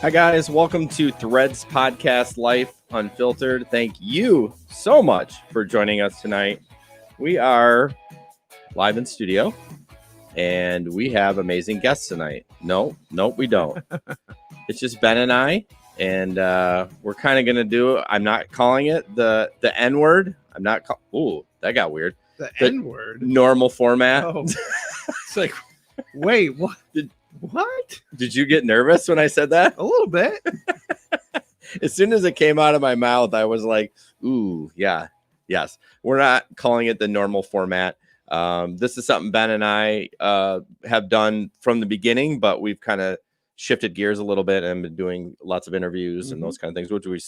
Hi, guys. Welcome to Threads Podcast Life Unfiltered. Thank you so much for joining us tonight. We are live in studio, and we have amazing guests tonight. Nope, we don't. It's just Ben and I, and we're kind of going to do, I'm not calling it the N-word. I'm not, ooh, that got weird. The N-word? Normal format. Oh. It's like, wait, what? What? Did you get nervous when I said that? A little bit. As soon as it came out of my mouth, I was like, ooh, yeah, yes. We're not calling it the normal format. This is something Ben and I have done from the beginning, but we've kind of shifted gears a little bit and been doing lots of interviews and those kind of things, which we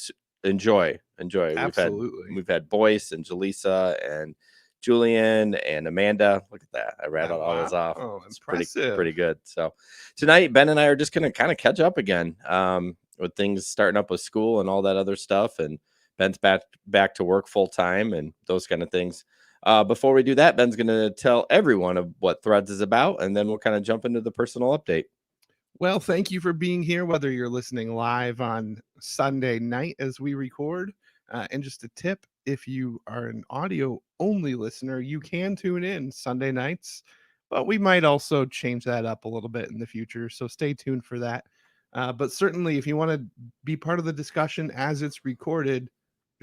enjoy. Absolutely. We've had Boyce and Jaleesa and Julian and Amanda. Look at that. I rattled all those off. Oh, it's impressive. pretty good. So tonight, Ben and I are just going to kind of catch up again with things starting up with school and all that other stuff. And Ben's back to work full time and those kind of things. Before we do that, Ben's going to tell everyone of what Threads is about, and then we'll kind of jump into the personal update. Well, thank you for being here, whether you're listening live on Sunday night as we record. And just a tip, if you are an audio-only listener, you can tune in Sunday nights, but we might also change that up a little bit in the future, so stay tuned for that. But certainly, if you want to be part of the discussion as it's recorded,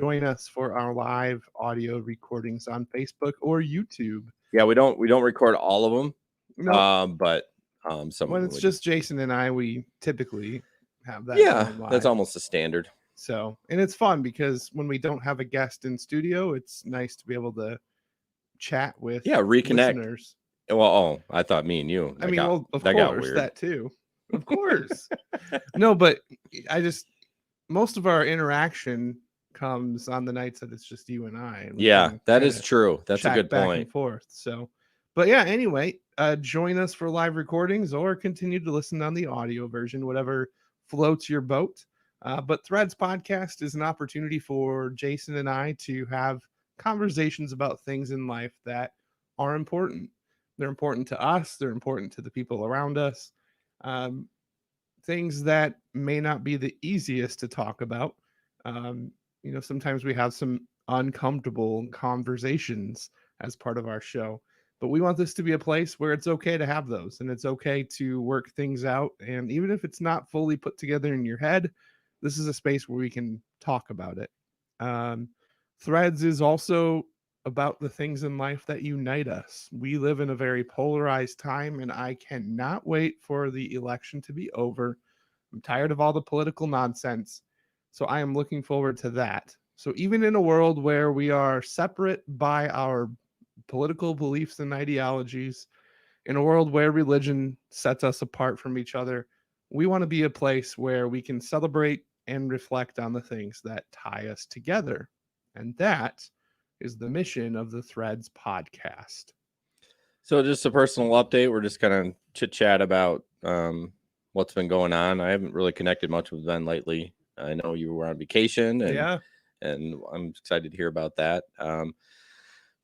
join us for our live audio recordings on Facebook or YouTube. Yeah, we don't record all of them, no. But some when it's just Jason and I, we typically have that. Yeah, that's almost a standard. So, and it's fun because when we don't have a guest in studio, it's nice to be able to chat with reconnect listeners. Well, I thought me and you. Of course, that too. Of course. No, but most of our interaction comes on the nights that it's just you and I. Yeah, that is true. That's a good back point. And forth. So, but yeah, anyway, join us for live recordings or continue to listen on the audio version, whatever floats your boat. But Threads Podcast is an opportunity for Jason and I to have conversations about things in life that are important. They're important to us. They're important to the people around us. Things that may not be the easiest to talk about. Sometimes we have some uncomfortable conversations as part of our show, but we want this to be a place where it's okay to have those, and it's okay to work things out. And even if it's not fully put together in your head, this is a space where we can talk about it. Threads is also about the things in life that unite us. We live in a very polarized time, and I cannot wait for the election to be over. I'm tired of all the political nonsense, so I am looking forward to that. So even in a world where we are separate by our political beliefs and ideologies, in a world where religion sets us apart from each other, we want to be a place where we can celebrate and reflect on the things that tie us together. And that is the mission of the Threads Podcast. So just a personal update. We're just kind of chit-chat about what's been going on. I haven't really connected much with Ben lately. I know you were on vacation, and I'm excited to hear about that.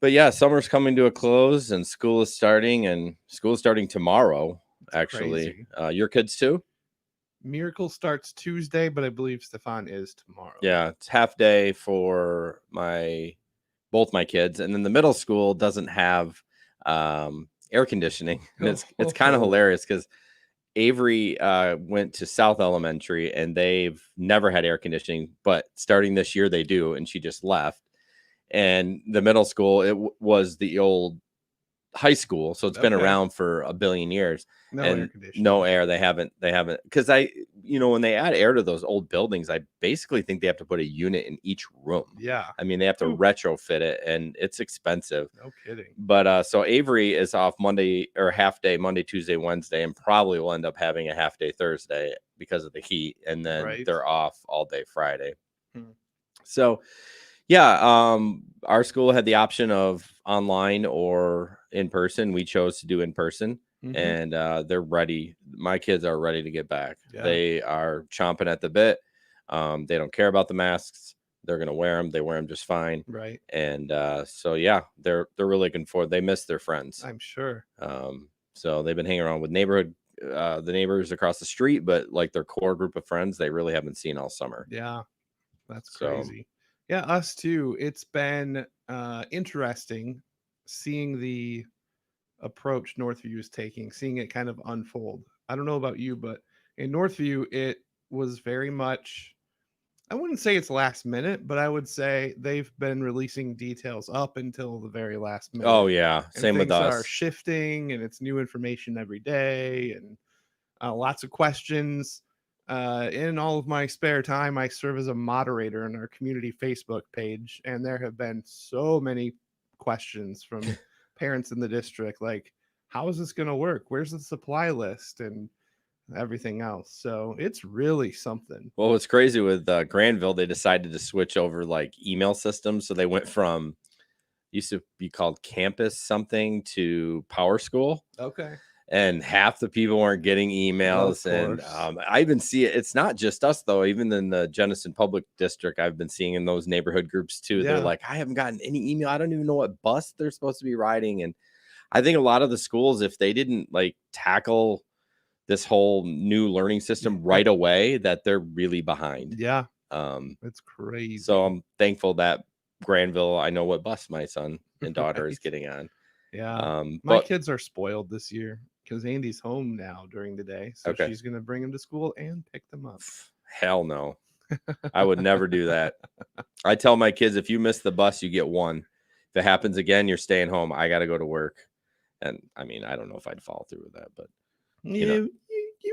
But yeah, summer's coming to a close, and school is starting tomorrow, actually. Your kids too? Miracle starts Tuesday, but I believe Stefan is tomorrow. Yeah, it's half day for both my kids, and then the middle school doesn't have air conditioning. And it's kind of hilarious because Avery went to South Elementary, and they've never had air conditioning, but starting this year they do, and she just left. And the middle school, it was the old high school, so it's been around for a billion years. No and air conditioning. No air. They haven't because when they add air to those old buildings, I basically think they have to put a unit in each room. Yeah. I mean, they have to Ooh. retrofit it, and it's expensive. No kidding. But so Avery is off Monday, or half day Monday, Tuesday, Wednesday, and probably will end up having a half day Thursday because of the heat, and then Right. they're off all day Friday. Hmm. So yeah, our school had the option of online or in person. We chose to do in person, Mhm. and they're ready. My kids are ready to get back. Yeah. They are chomping at the bit. They don't care about the masks. They're gonna wear them. They wear them just fine. Right. And so yeah, they're really looking forward. They miss their friends. I'm sure. So they've been hanging around with the neighbors across the street, but like their core group of friends, they really haven't seen all summer. Yeah. That's So crazy. Yeah, us too. It's been interesting seeing the approach Northview is taking, seeing it kind of unfold. I don't know about you, but in Northview, it was very much, I wouldn't say it's last minute, but I would say they've been releasing details up until the very last minute. oh yeah, And same with things are us. shifting, and it's new information every day, and lots of questions. In all of my spare time, I serve as a moderator in our community Facebook page, and there have been so many questions from parents in the district, like, how is this going to work? Where's the supply list and everything else? So it's really something. Well, what's crazy with Granville, they decided to switch over like email systems. So they went from used to be called Campus something to Power School, Okay. and half the people weren't getting emails. And I even see it. It's not just us though. Even in the Jenison Public District, I've been seeing in those neighborhood groups too. Yeah. They're like, I haven't gotten any email. I don't even know what bus they're supposed to be riding. And I think a lot of the schools, if they didn't like tackle this whole new learning system right away, that they're really behind. Yeah. Um, It's crazy. so I'm thankful that Granville, I know what bus my son and daughter is Right. getting on. Yeah. My But kids are spoiled this year because Andy's home now during the day. So Okay. she's going to bring him to school and pick them up. hell no, I would never do that. I tell my kids, if you miss the bus, you get one. If it happens again, you're staying home. I got to go to work. And I mean, I don't know if I'd follow through with that, but You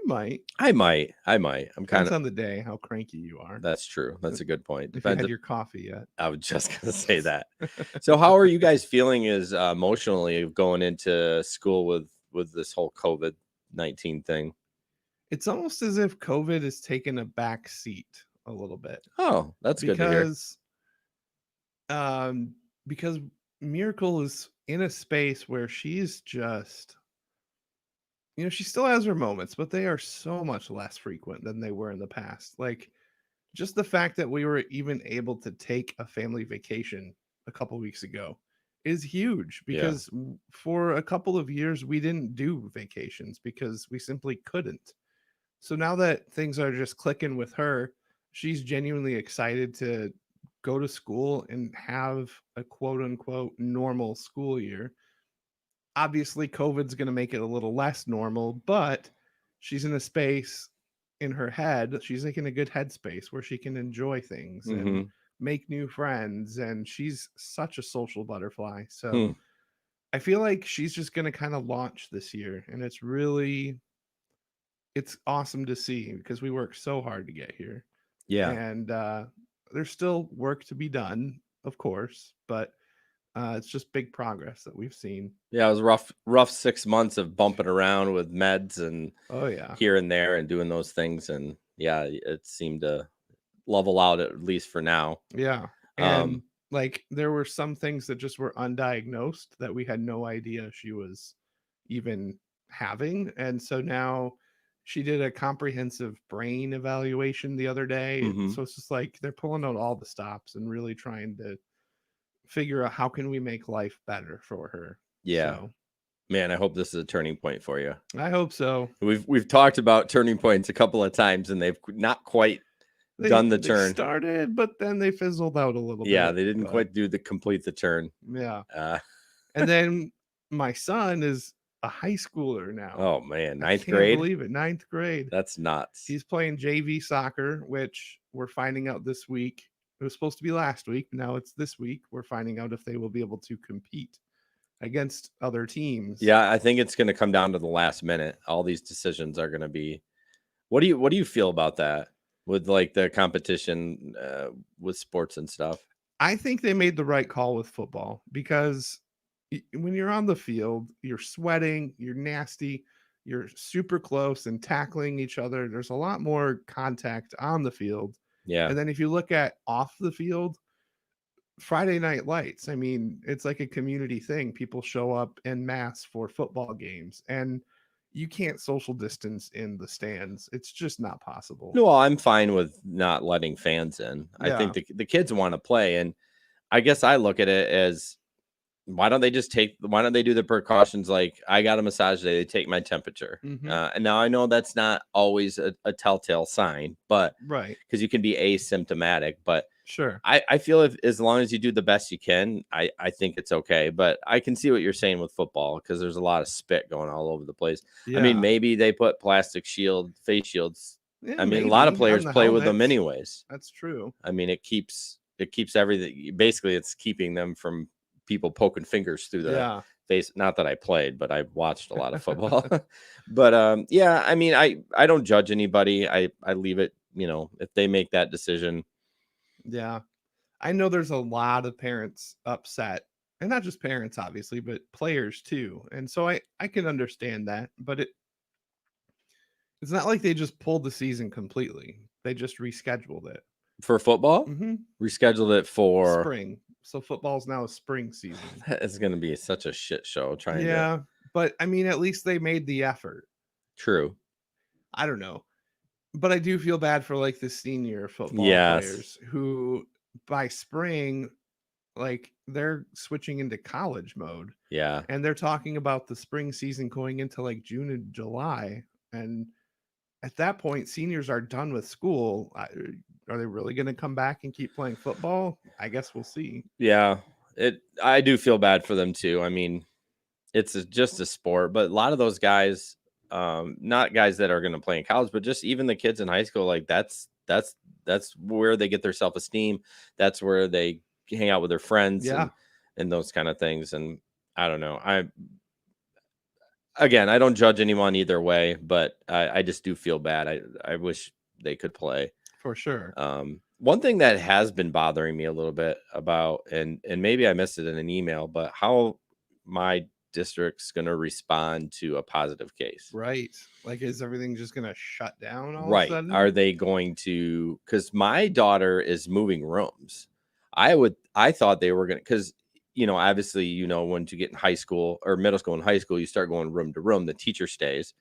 might. I might. I'm kind Depends of on the day how cranky you are. That's true. That's a good point. If you Depends had your coffee yet. I was just gonna say that. So how are you guys feeling is emotionally going into school with this whole COVID-19 thing? It's almost as if COVID has taken a back seat a little bit. Oh, that's good to hear. Because Miracle is in a space where she's just, she still has her moments, but they are so much less frequent than they were in the past. Like, just the fact that we were even able to take a family vacation a couple weeks ago is huge, because for a couple of years we didn't do vacations because we simply couldn't. So now that things are just clicking with her, she's genuinely excited to go to school and have a quote unquote normal school year. Obviously, COVID's going to make it a little less normal, but she's in a space in her head. She's like in a good headspace where she can enjoy things and make new friends. And she's such a social butterfly. So I feel like she's just going to kind of launch this year. And it's awesome to see because we worked so hard to get here. Yeah. And there's still work to be done, of course, but it's just big progress that we've seen. Yeah, it was rough 6 months of bumping around with meds and here and there and doing those things. And yeah, it seemed to level out at least for now. Yeah. And like there were some things that just were undiagnosed that we had no idea she was even having. And so now she did a comprehensive brain evaluation the other day. So it's just like they're pulling out all the stops and really trying to figure out how can we make life better for her. Yeah. So, man, I hope this is a turning point for you. I hope so. We've talked about turning points a couple of times and they've not quite done the turn. They started, but then they fizzled out a little bit. Yeah, they didn't quite complete the turn. Yeah. And then my son is a high schooler now. Oh man, ninth grade. I can't believe it. 9th grade. That's nuts. He's playing JV soccer, which we're finding out this week. It was supposed to be last week. Now it's this week. We're finding out if they will be able to compete against other teams. Yeah, I think it's going to come down to the last minute. All these decisions are going to be What do you feel about that with like the competition with sports and stuff? I think they made the right call with football because when you're on the field, you're sweating, you're nasty, you're super close and tackling each other. There's a lot more contact on the field. Yeah. And then if you look at off the field, Friday Night Lights, I mean, it's like a community thing. People show up en masse for football games, and you can't social distance in the stands. It's just not possible. No, I'm fine with not letting fans in. I think Yeah. the kids want to play, and I guess I look at it as why don't they do the precautions like I got a massage today, they take my temperature. Hmm. And now I know that's not always a telltale sign, but Right. because you can be asymptomatic, but Sure. I feel if as long as you do the best you can, I think it's okay. But I can see what you're saying with football because there's a lot of spit going all over the place. I mean, Yeah. maybe they put plastic face shields. Yeah, I mean, a lot of maybe on players the play with them helmets. anyways. That's true. I mean, it keeps everything. Basically, it's keeping them from people poking fingers through the Yeah. face. Not that I played, but I watched a lot of football. But yeah, I mean, I don't judge anybody. I leave it. If they make that decision. Yeah. I know there's a lot of parents upset, and not just parents, obviously, but players too. And so I can understand that, but it's not like they just pulled the season completely. They just rescheduled it. For football, Hmm. rescheduled it for Spring. So football's now a spring season. it's going to be such a shit show trying to. Yeah, but I mean, at least they made the effort. True. I don't know, but I do feel bad for like the senior football Yes. players who by spring, like they're switching into college mode. Yeah. And they're talking about the spring season going into like June and July. And at that point, seniors are done with school. Are they really going to come back and keep playing football? I guess we'll see. Yeah. I do feel bad for them too. I mean, it's just a sport, but a lot of those guys, not guys that are going to play in college, but just even the kids in high school, like that's where they get their self-esteem. That's where they hang out with their friends Yeah. and those kind of things. And I don't know. I don't judge anyone either way, but I just do feel bad. I wish they could play. For sure. One thing that has been bothering me a little bit about, and maybe I missed it in an email, but how my district's going to respond to a positive case. Right. Like, is everything just going to shut down all of a Right. sudden? Are they going to, because my daughter is moving rooms. I thought they were going to, because, obviously, when you get in high school or middle school and high school, you start going room to room, the teacher stays,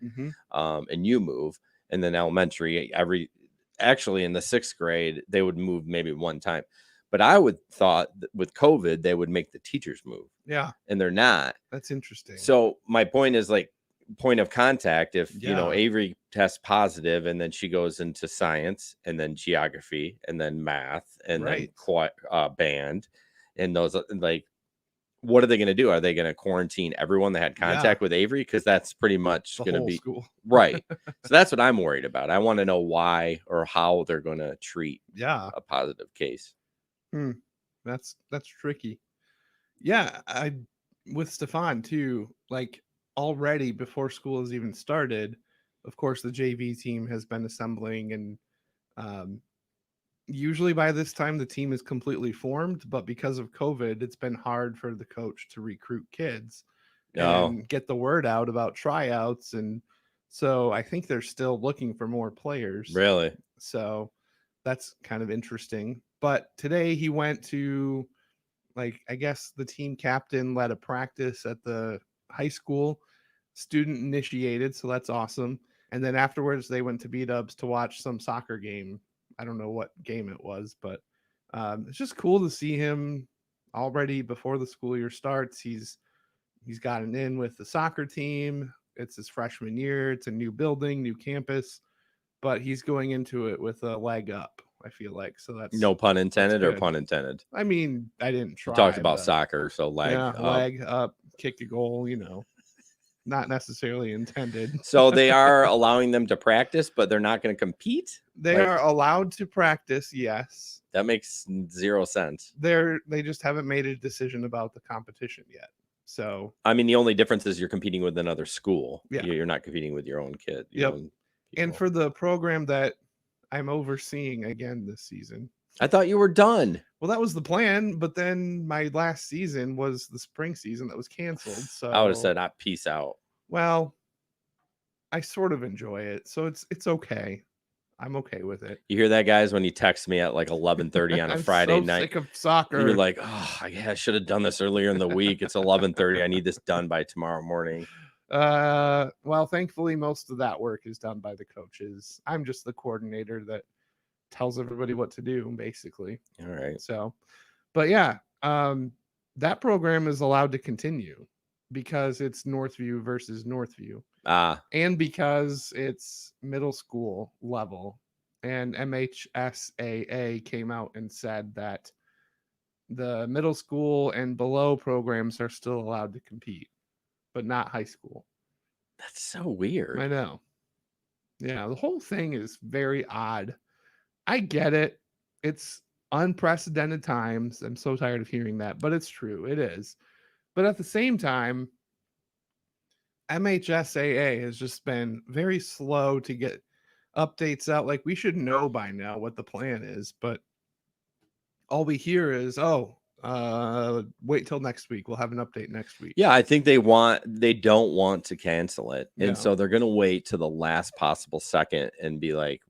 and you move. And then elementary, actually in the 6th grade, they would move maybe one time. But I would thought that with COVID, they would make the teachers move. Yeah. And they're not. That's interesting. So my point is like point of contact. If, Yeah. Avery tests positive and then she goes into science and then geography and then math and Right. then band and those like, what are they going to do? Are they going to quarantine everyone that had contact with Avery? Because that's pretty much The going to whole be school. right. So that's what I'm worried about. I want to know why or how they're going to treat Yeah. a positive case. That's tricky. Yeah, with Stefan too, like already before school has even started, of course the JV team has been assembling, and usually by this time the team is completely formed, but because of COVID, it's been hard for the coach to recruit kids and get the word out about tryouts. And so I think they're still looking for more players. Really? So that's kind of interesting. But today he went to, like, I guess the team captain led a practice at the high school, student initiated, so that's awesome. And then afterwards they went to B-Dubs to watch some soccer game. I don't know what game it was, but it's just cool to see him already before the school year starts. He's gotten in with the soccer team. It's his freshman year. It's a new building, new campus, but he's going into it with a leg up, I feel like. So that's no pun intended or good. pun intended. I mean, I didn't try. You talked about soccer, so leg up, kick a goal, not necessarily intended. So they are allowing them to practice, but they're not going to compete? They are allowed to practice, yes. That makes zero sense. They just haven't made a decision about the competition yet. So I mean, the only difference is you're competing with another school. Yeah. You're not competing with your own kid. Yep. And for the program that I'm overseeing again this season. I thought you were done. Well, that was the plan, but then my last season was the spring season that was canceled. So I would have said, peace out. Well, I sort of enjoy it, so it's okay. I'm okay with it. You hear that, guys? When you text me at like 11:30 on a Friday so night, sick of soccer. You're like, oh, I should have done this earlier in the week. It's 11:30. I need this done by tomorrow morning. Well, thankfully, most of that work is done by the coaches. I'm just the coordinator that tells everybody what to do, basically. All right. So, but yeah, that program is allowed to continue because it's Northview versus Northview. And because it's middle school level, and MHSAA came out and said that the middle school and below programs are still allowed to compete, but not high school. That's so weird. I know. Yeah, the whole thing is very odd. I get it. It's unprecedented times. I'm so tired of hearing that, but it's true. It is. But at the same time, MHSAA has just been very slow to get updates out. Like, we should know by now what the plan is, but all we hear is, wait till next week. We'll have an update next week. Yeah, I think they don't want to cancel it. And so they're going to wait to the last possible second and be like,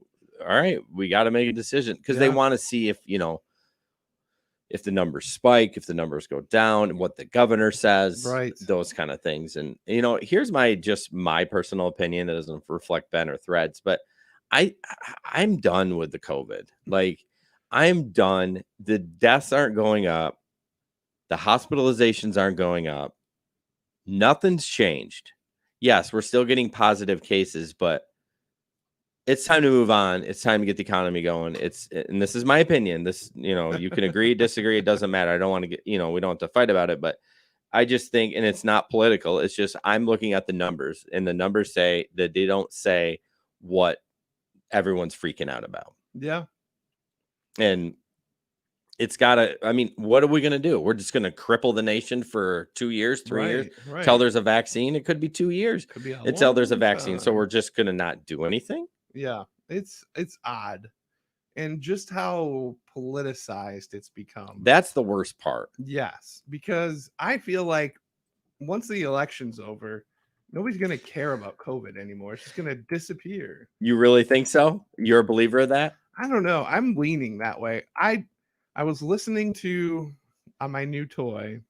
all right, we got to make a decision, because they want to see if the numbers spike, if the numbers go down, and what the governor says, right? Those kind of things. And, here's my personal opinion. It doesn't reflect Ben or Threads, but I'm done with the COVID. Like, I'm done. The deaths aren't going up. The hospitalizations aren't going up. Nothing's changed. Yes, we're still getting positive cases, but it's time to move on. It's time to get the economy going. And this is my opinion. This, you can agree, disagree. It doesn't matter. I don't want to get, we don't have to fight about it, but I just think, and it's not political. It's just, I'm looking at the numbers, and the numbers say that they don't say what everyone's freaking out about. Yeah. And it's gotta, what are we going to do? We're just going to cripple the nation for 2 years, 3 years, till there's a vaccine. It could be 2 years until there's a vaccine. So we're just going to not do anything. Yeah, it's odd, and just how politicized it's become. That's the worst part. Yes, because I feel like once the election's over, nobody's going to care about COVID anymore. It's just going to disappear. You really think so? You're a believer of that? I don't know. I'm leaning that way. I was listening to on my new toy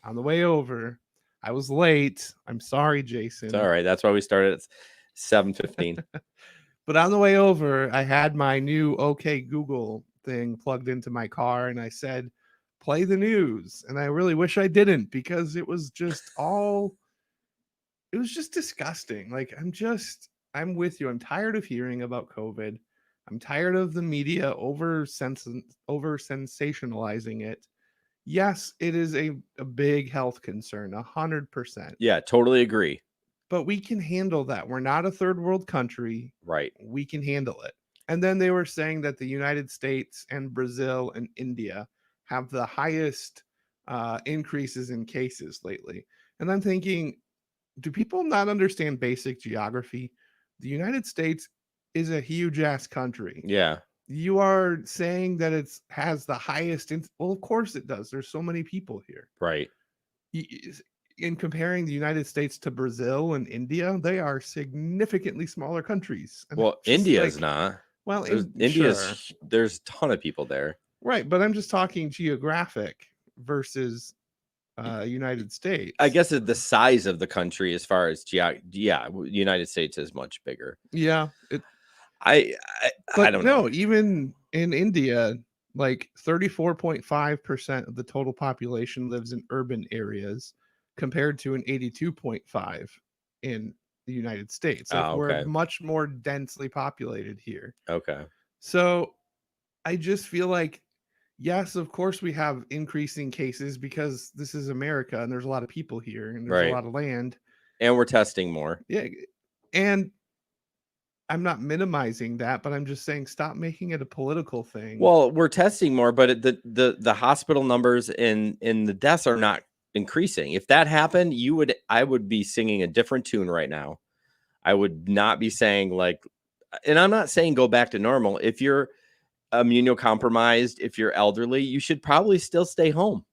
on the way over. I was late. I'm sorry, Jason. It's all right. That's why we started at 7:15. But on the way over, I had my new OK Google thing plugged into my car, and I said, play the news. And I really wish I didn't, because it was just disgusting. Like, I'm with you. I'm tired of hearing about COVID. I'm tired of the media over sensationalizing it. Yes, it is a big health concern, 100%. Yeah, totally agree. But we can handle that. We're not a third world country. Right. We can handle it. And then they were saying that the United States and Brazil and India have the highest increases in cases lately. And I'm thinking, do people not understand basic geography? The United States is a huge ass country. Yeah. You are saying that it has the highest. Well, of course it does. There's so many people here. Right. In comparing the United States to Brazil and India, they are significantly smaller countries. And well, India is not. Well, India's there's a ton of people there. Right, but I'm just talking geographic versus United States. I guess the size of the country, as far as United States is much bigger. Yeah, I don't know. Even in India, like 34.5% of the total population lives in urban areas, compared to an 82.5 in the United States. Like, we're much more densely populated here. Okay. So I just feel like, yes, of course we have increasing cases because this is America and there's a lot of people here and there's a lot of land. And we're testing more. Yeah. And I'm not minimizing that, but I'm just saying, stop making it a political thing. Well, we're testing more, but the hospital numbers in the deaths are not increasing. If that happened, I would be singing a different tune right now. I would not be saying, like, and I'm not saying go back to normal. If you're immunocompromised, if you're elderly, you should probably still stay home.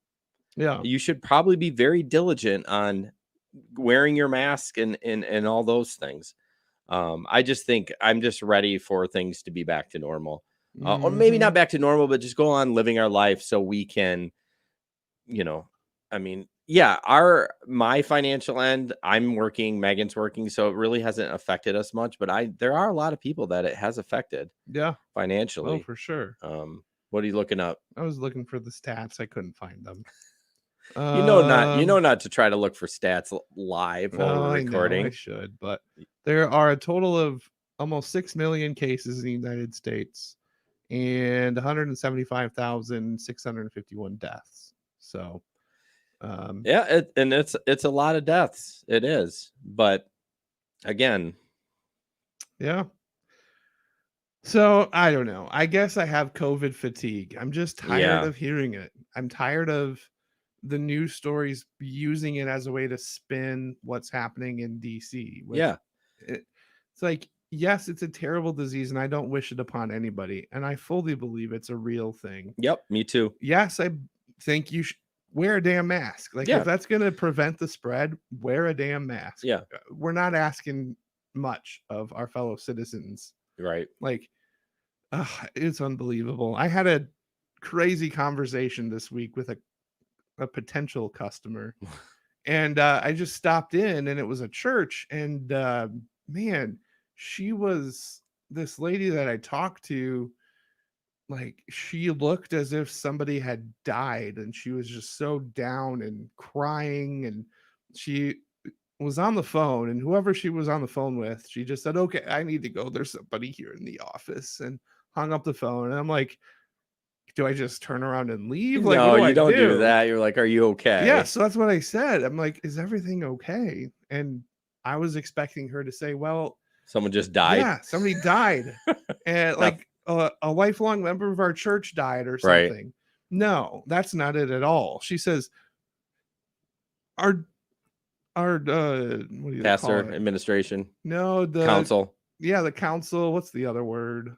Yeah. You should probably be very diligent on wearing your mask and all those things. I just think I'm just ready for things to be back to normal. Or maybe not back to normal, but just go on living our life so we can, I mean, yeah, my financial end, I'm working, Megan's working, so it really hasn't affected us much, but there are a lot of people that it has affected Yeah. financially. Oh, for sure. What are you looking up? I was looking for the stats. I couldn't find them. Not to try to look for stats live while we're recording. I know I should, but there are a total of almost 6 million cases in the United States and 175,651 deaths. So, yeah, it's a lot of deaths. It is, but again, yeah. So I don't know. I guess I have COVID fatigue. I'm just tired of hearing it. I'm tired of the news stories using it as a way to spin what's happening in DC. It's like, yes, it's a terrible disease and I don't wish it upon anybody. And I fully believe it's a real thing. Yep, me too. Yes, I think you should wear a damn mask. Like, if that's going to prevent the spread, wear a damn mask. Yeah. We're not asking much of our fellow citizens. Right. Like, it's unbelievable. I had a crazy conversation this week with a potential customer, and I just stopped in, and it was a church, and man, she was this lady that I talked to. Like, she looked as if somebody had died, and she was just so down and crying, and she was on the phone, and whoever she was on the phone with, she just said, "Okay, I need to go. There's somebody here in the office," and hung up the phone. And I'm like, do I just turn around and leave? Like, no, you don't do that. You're like, are you okay? Yeah, so that's what I said. I'm like, is everything okay? And I was expecting her to say, well, someone just died. Yeah, somebody died. And like a lifelong member of our church died or something. Right. No, that's not it at all. She says, our what do you pastor call it? Administration. No, the council. Yeah, the council. What's the other word?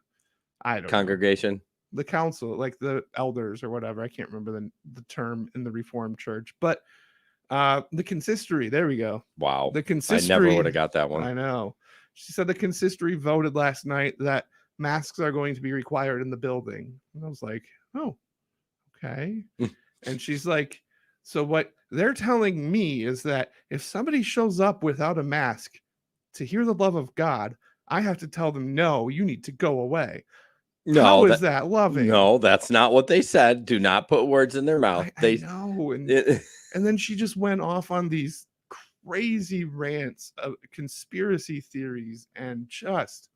I don't Congregation. know. The council, like the elders or whatever. I can't remember the term in the Reformed Church, but the consistory. There we go. Wow. The consistory. I never would have got that one. I know. She said the consistory voted last night that masks are going to be required in the building. And I was like, oh, okay. And she's like, so what they're telling me is that if somebody shows up without a mask to hear the love of God, I have to tell them, no, you need to go away. No, how is that loving? No, that's not what they said. Do not put words in their mouth. I know. And then she just went off on these crazy rants of conspiracy theories and just,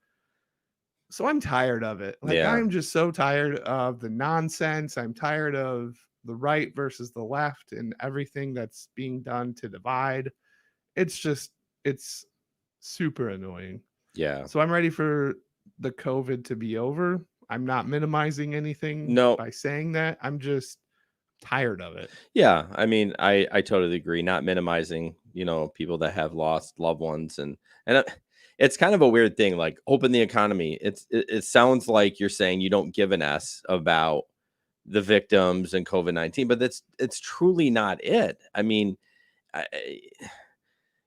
so I'm tired of it. Like, I'm just so tired of the nonsense. I'm tired of the right versus the left and everything that's being done to divide. It's super annoying. Yeah. So I'm ready for the COVID to be over. I'm not minimizing anything by saying that. I'm just tired of it. Yeah. I mean, I totally agree. Not minimizing, people that have lost loved ones. And it's kind of a weird thing, like open the economy. It sounds like you're saying you don't give an S about the victims and COVID-19, but it's truly not it. I mean,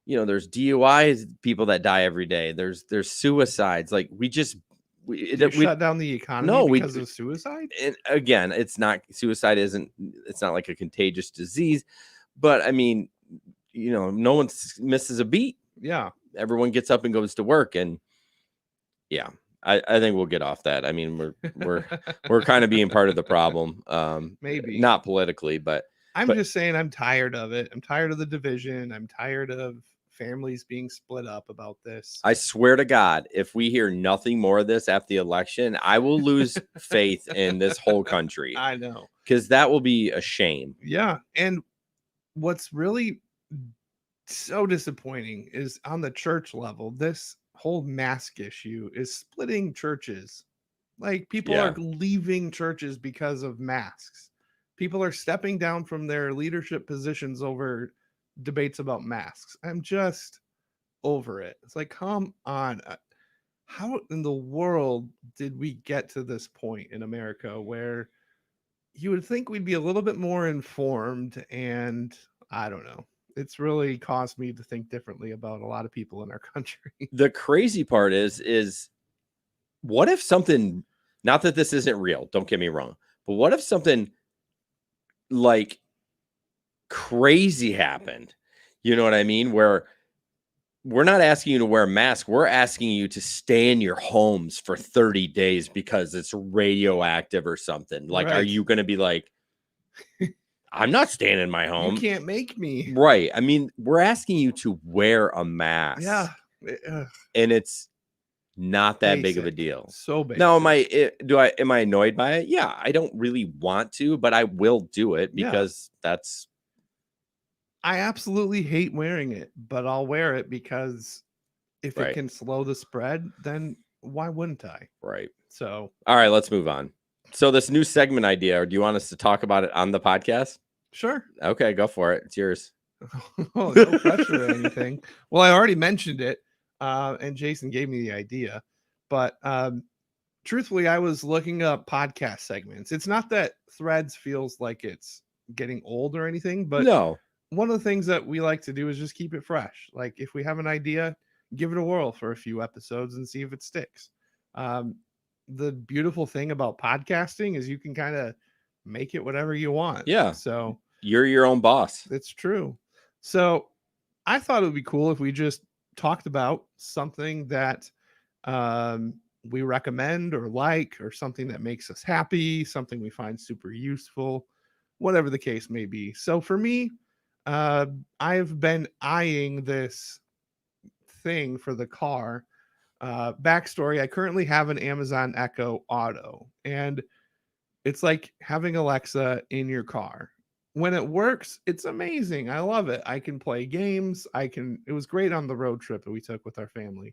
there's DUIs, people that die every day. There's suicides. Like we shut down the economy because of suicide. And again, it's not like a contagious disease, but I mean, no one misses a beat. Yeah. Everyone gets up and goes to work. And yeah, I think we'll get off that. I mean, we're kind of being part of the problem. Maybe not politically, but I'm just saying I'm tired of it. I'm tired of the division. I'm tired of families being split up about this. I swear to God, if we hear nothing more of this after the election, I will lose faith in this whole country. I know. Because that will be a shame. Yeah. And what's really so disappointing is on the church level, this whole mask issue is splitting churches. Like, people are leaving churches because of masks. People are stepping down from their leadership positions over debates about masks. I'm just over it. It's like, come on. how in the world did we get to this point in America where you would think we'd be a little bit more informed? And I don't know. It's really caused me to think differently about a lot of people in our country. The crazy part is what if something, not that this isn't real, don't get me wrong, but what if something like crazy happened? You know what I mean? Where we're not asking you to wear a mask. We're asking you to stay in your homes for 30 days because it's radioactive or something. Like, are Right. you going to be like, I'm not staying in my You home? can't make me. Right. I mean, we're asking you to wear a mask. Yeah. And it's not that big of a Basic. deal. So basic. Now, am I annoyed by it? Yeah, I don't really want to, but I will do it Yeah. because that's I absolutely hate wearing it, but I'll wear it because if Right. it can slow the spread, then why wouldn't I? right. So All right, let's move on. So this new segment idea, or do you want us to talk about it on the podcast? sure. Okay, go for it. It's yours. Oh, no pressure or anything. Well, I already mentioned it, and Jason gave me the idea. But truthfully, I was looking up podcast segments. It's not that Threads feels like it's getting old or anything, but No. one of the things that we like to do is just keep it fresh. Like if we have an idea, give it a whirl for a few episodes and see if it sticks. The beautiful thing about podcasting is you can kind of make it whatever you want. Yeah. So You're your own boss. it's true. So I thought it would be cool if we just talked about something that we recommend or like, or something that makes us happy, something we find super useful, whatever the case may be. So for me, I've been eyeing this thing for the car. Backstory: I currently have an Amazon Echo Auto, and it's like having Alexa in your car. When it works, it's amazing. I love it. I can play games. It was great on the road trip that we took with our family.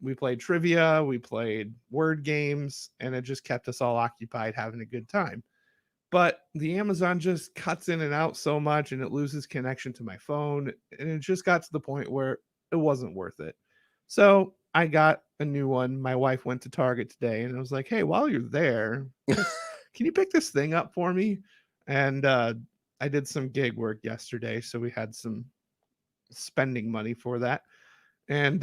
We played trivia, we played word games, and it just kept us all occupied having a good time. But the Amazon just cuts in and out so much, and it loses connection to my phone. And it just got to the point where it wasn't worth it. So I got a new one. My wife went to Target today, and I was like, hey, while you're there, can you pick this thing up for me? And I did some gig work yesterday, so we had some spending money for that. And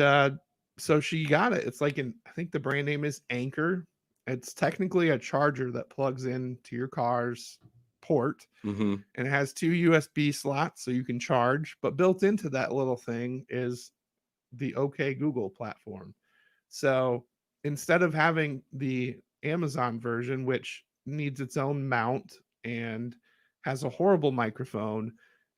so she got it. It's like I think the brand name is Anchor. It's technically a charger that plugs into your car's port, Mm-hmm. and it has 2 USB slots so you can charge. But built into that little thing is the OK Google platform. So instead of having the Amazon version, which needs its own mount and has a horrible microphone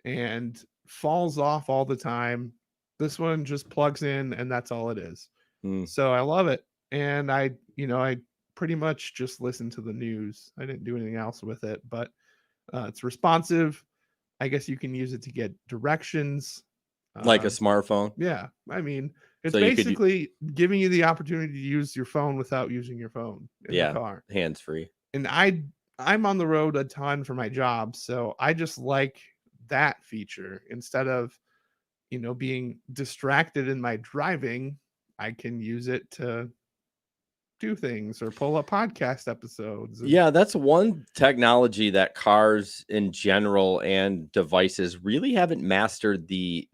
and falls off all the time, this one just plugs in and that's all it is. Mm. So I love it. And I pretty much just listen to the news. I didn't do anything else with it, but it's responsive. I guess you can use it to get directions. Like a smartphone. Yeah. I mean, it's So you could basically giving you the opportunity to use your phone without using your phone in the car. Hands free. And I'm on the road a ton for my job, so I just like that feature. Instead of, being distracted in my driving, I can use it to do things or pull up podcast episodes. Yeah, that's one technology that cars in general and devices really haven't mastered the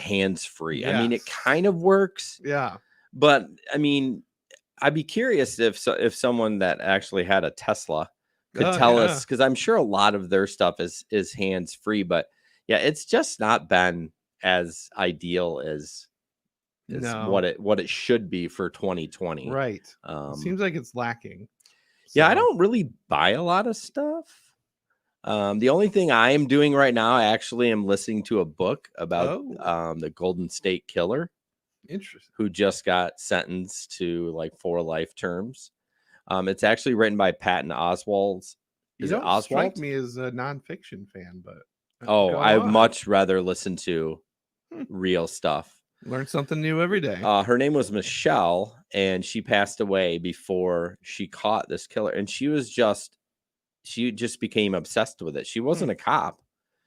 hands free. I mean, it Yes. kind of works, Yeah. but I mean, I'd be curious if someone that actually had a Tesla could tell us, because I'm sure a lot of their stuff is hands free, but yeah, it's just not been as ideal as No. what it should be for 2020. Right. Seems like it's lacking. Yeah, I So, don't really buy a lot of stuff. The only thing I am doing right now, I actually am listening to a book about the Golden State Killer, interesting. who just got sentenced to like 4 life terms. It's actually written by Patton Oswalt. You Is it don't strike Oswalt? me as a nonfiction fan, but Oh, go I on. much rather listen to real stuff. Learn something new every day. Her name was Michelle, and she passed away before she caught this killer. And she just became obsessed with it. She wasn't a cop.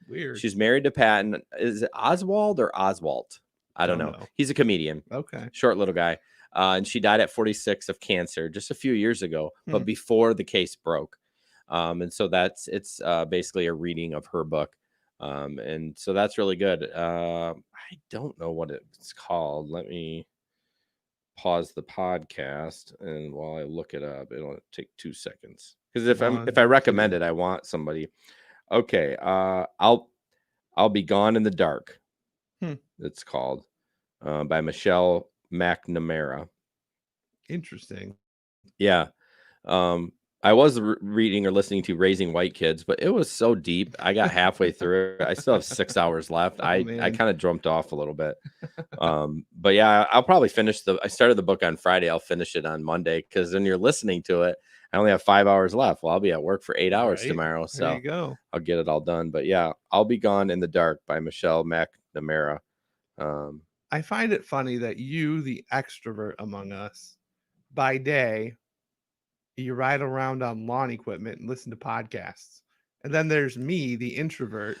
Weird. She's married to Patton. Is it Oswald or Oswalt? I don't know. He's a comedian. Okay. Short little guy. and she died at 46 of cancer just a few years ago, but Hmm. before the case broke. And so it's basically a reading of her book. And so that's really good. I don't know what it's called. Let me pause the podcast, and while I look it up, it'll take 2 seconds. Because if I One, recommend two. it, I want somebody. Okay, I'll be gone in the dark. Hmm. It's called by Michelle McNamara. Interesting. Yeah. Um, I was reading or listening to Raising White Kids, but it was so deep. I got halfway through. I still have 6 hours left. Oh, I man. kind of jumped off a little bit. But yeah, I'll probably finish I started the book on Friday. I'll finish it on Monday, because when you're listening to it, I only have 5 hours left. Well, I'll be at work for 8 hours Right. tomorrow. There you So go. I'll get it all done. But yeah, I'll be gone in the dark by Michelle McNamara. I find it funny that you, the extrovert among us, by day, you ride around on lawn equipment and listen to podcasts. And then there's me, the introvert.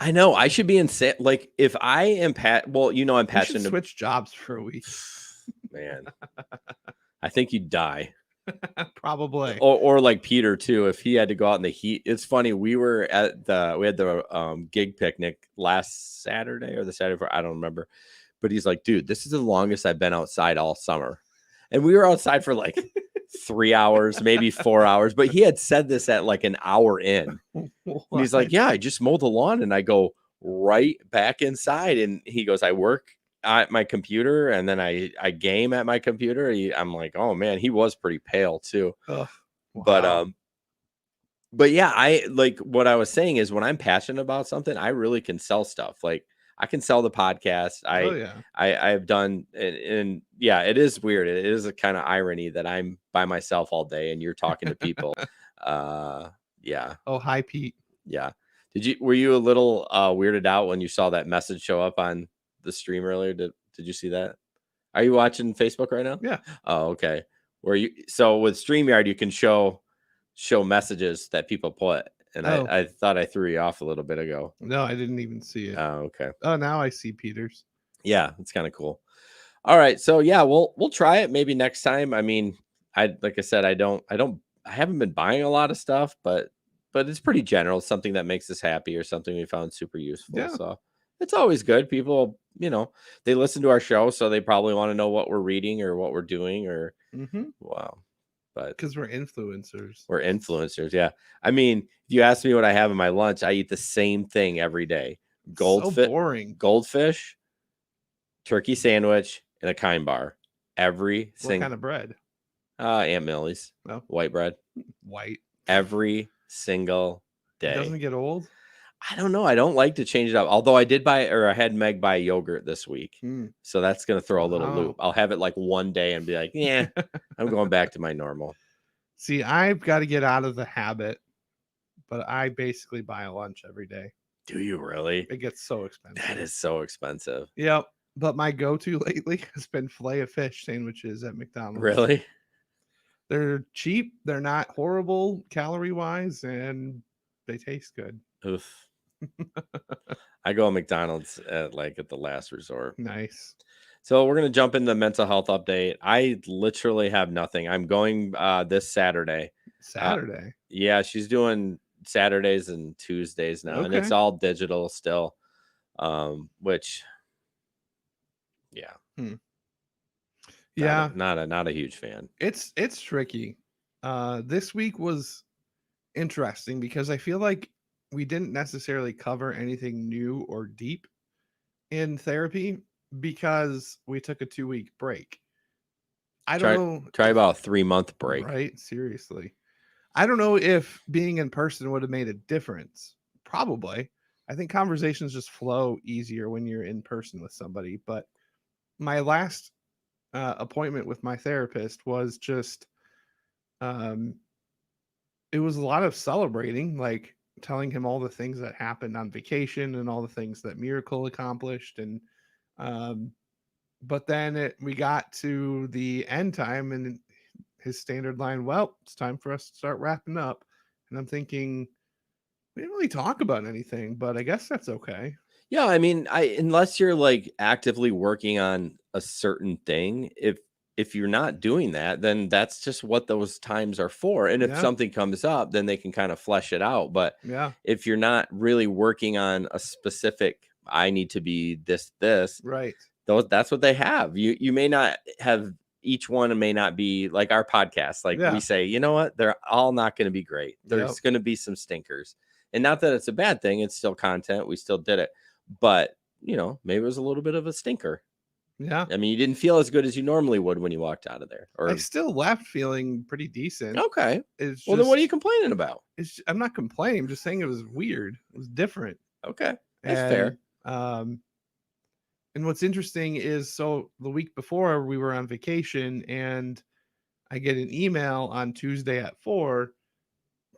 I know I should be insane. Like, if I am I'm We should passionate. switch jobs for a week. Man, I think you'd die. Probably. Or like Peter too, if he had to go out in the heat. It's funny, we had the gig picnic last Saturday or the Saturday before, I don't remember, but he's like, dude, this is the longest I've been outside all summer. And we were outside for like 3 hours, maybe 4 hours, but he had said this at like an hour in. And he's like, yeah, I just mowed the lawn. And I go right back inside, and he goes, I work at my computer, and then I game at my computer. I'm like, oh man, he was pretty pale too. Ugh, But yeah, I like what I was saying is, when I'm passionate about something, I really can sell stuff. Like, I can sell the podcast. Oh, yeah. I've done, and yeah, it is weird. It is a kind of irony that I'm by myself all day and you're talking to people. Yeah. Oh, hi, Pete. Yeah. Were you a little weirded out when you saw that message show up on the stream earlier? Did you see that? Are you watching Facebook right now? Yeah. Oh, okay. So with StreamYard, you can show messages that people put. And I thought I threw you off a little bit ago. No, I didn't even see it. Oh, okay. Oh, now I see Peter's. Yeah, it's kind of cool. All right. So yeah, we'll try it maybe next time. I mean, like I said, I haven't been buying a lot of stuff, but it's pretty general. Something that makes us happy or something we found super useful. Yeah. So it's always good. People, they listen to our show, so they probably want to know what we're reading or what we're doing or wow. But because we're influencers. We're influencers. Yeah. I mean, if you ask me what I have in my lunch, I eat the same thing every day. So boring. Goldfish, turkey sandwich, and a Kind bar. What kind of bread? Aunt Millie's. No. White bread. White. Every single day. It doesn't get old? I don't know. I don't like to change it up. Although I had Meg buy yogurt this week. So that's going to throw a little loop. I'll have it like one day and be like, yeah, I'm going back to my normal. See, I've got to get out of the habit, but I basically buy a lunch every day. Do you really? It gets so expensive. That is so expensive. Yep. But my go-to lately has been Filet-O-Fish sandwiches at McDonald's. Really? They're cheap. They're not horrible calorie-wise, and they taste good. Oof. I go to McDonald's at the last resort. Nice. So we're gonna jump into mental health update. I literally have nothing. I'm going this Saturday. Saturday. Yeah, she's doing Saturdays and Tuesdays now, and it's all digital still. Which, yeah, yeah, not a huge fan. It's tricky. This week was interesting because I feel like we didn't necessarily cover anything new or deep in therapy because we took a 2-week break. I don't know. Try about a 3-month break. Right? Seriously. I don't know if being in person would have made a difference. Probably. I think conversations just flow easier when you're in person with somebody. But my last appointment with my therapist was just, it was a lot of celebrating, like telling him all the things that happened on vacation and all the things that Miracle accomplished. And, but then we got to the end time and his standard line, well, it's time for us to start wrapping up. And I'm thinking, we didn't really talk about anything, but I guess that's okay. Yeah, I mean, unless you're like actively working on a certain thing, if if you're not doing that, then that's just what those times are for. And if Yeah. something comes up, then they can kind of flesh it out. But Yeah. if you're not really working on a specific, I need to be this, Right. that's what they have. You may not have, each one may not be like our podcast. Like we Yeah. say, you know what? They're all not going to be great. There's Yep. going to be some stinkers. And not that it's a bad thing. It's still content. We still did it. But, maybe it was a little bit of a stinker. Yeah. I mean, you didn't feel as good as you normally would when you walked out of there. I Or still left feeling pretty decent. okay. It's Well, then what are you just, complaining about? I'm not complaining. I'm just saying it was weird. It was different. Okay. That's fair. And what's interesting is, so the week before we were on vacation, and I get an email on Tuesday at 4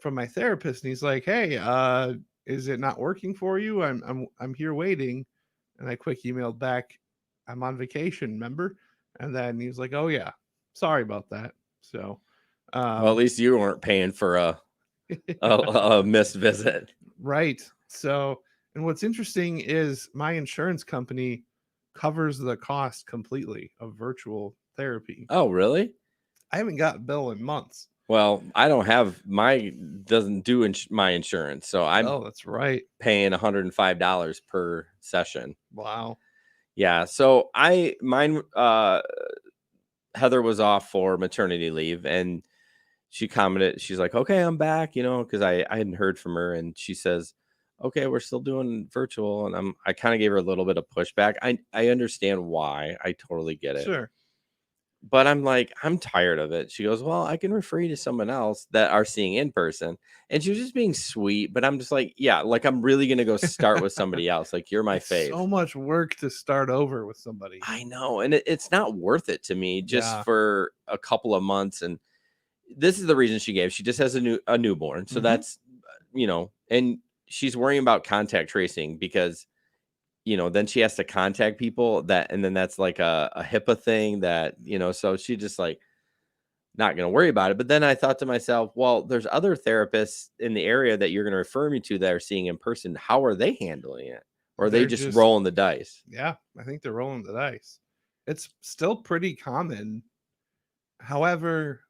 from my therapist, and he's like, "Hey, is it not working for you? I'm here waiting." And I quick emailed back, "I'm on vacation, remember?" And then he was like, "Oh yeah, sorry about that." So, Well, at least you weren't paying for a missed visit. right. So, and what's interesting is my insurance company covers the cost completely of virtual therapy. Oh, really? I haven't got a bill in months. Well, I don't have, doesn't do my insurance, so I'm Oh, that's right. paying $105 per session. Wow. Yeah, so mine Heather was off for maternity leave, and she commented, she's like, "Okay, I'm back," because I hadn't heard from her, and she says, "Okay, we're still doing virtual," and I kind of gave her a little bit of pushback. I understand why. I totally get it. Sure. But I'm like, I'm tired of it. She goes, "Well, I can refer you to someone else that are seeing in person." And she was just being sweet, but I'm just like, yeah, like I'm really gonna go start with somebody else. Like, you're my It's fave. so much work to start over with somebody. I know, and it's not worth it to me just Yeah. for a couple of months. And this is the reason she gave. She just has a newborn, so Mhm. that's and she's worrying about contact tracing because then she has to contact people and then that's like a HIPAA thing that so she just like not going to worry about it. But then I thought to myself, well, there's other therapists in the area that you're going to refer me to that are seeing in person. How are they handling it? Or are they They're just rolling the dice? Yeah, I think they're rolling the dice. It's still pretty common. However,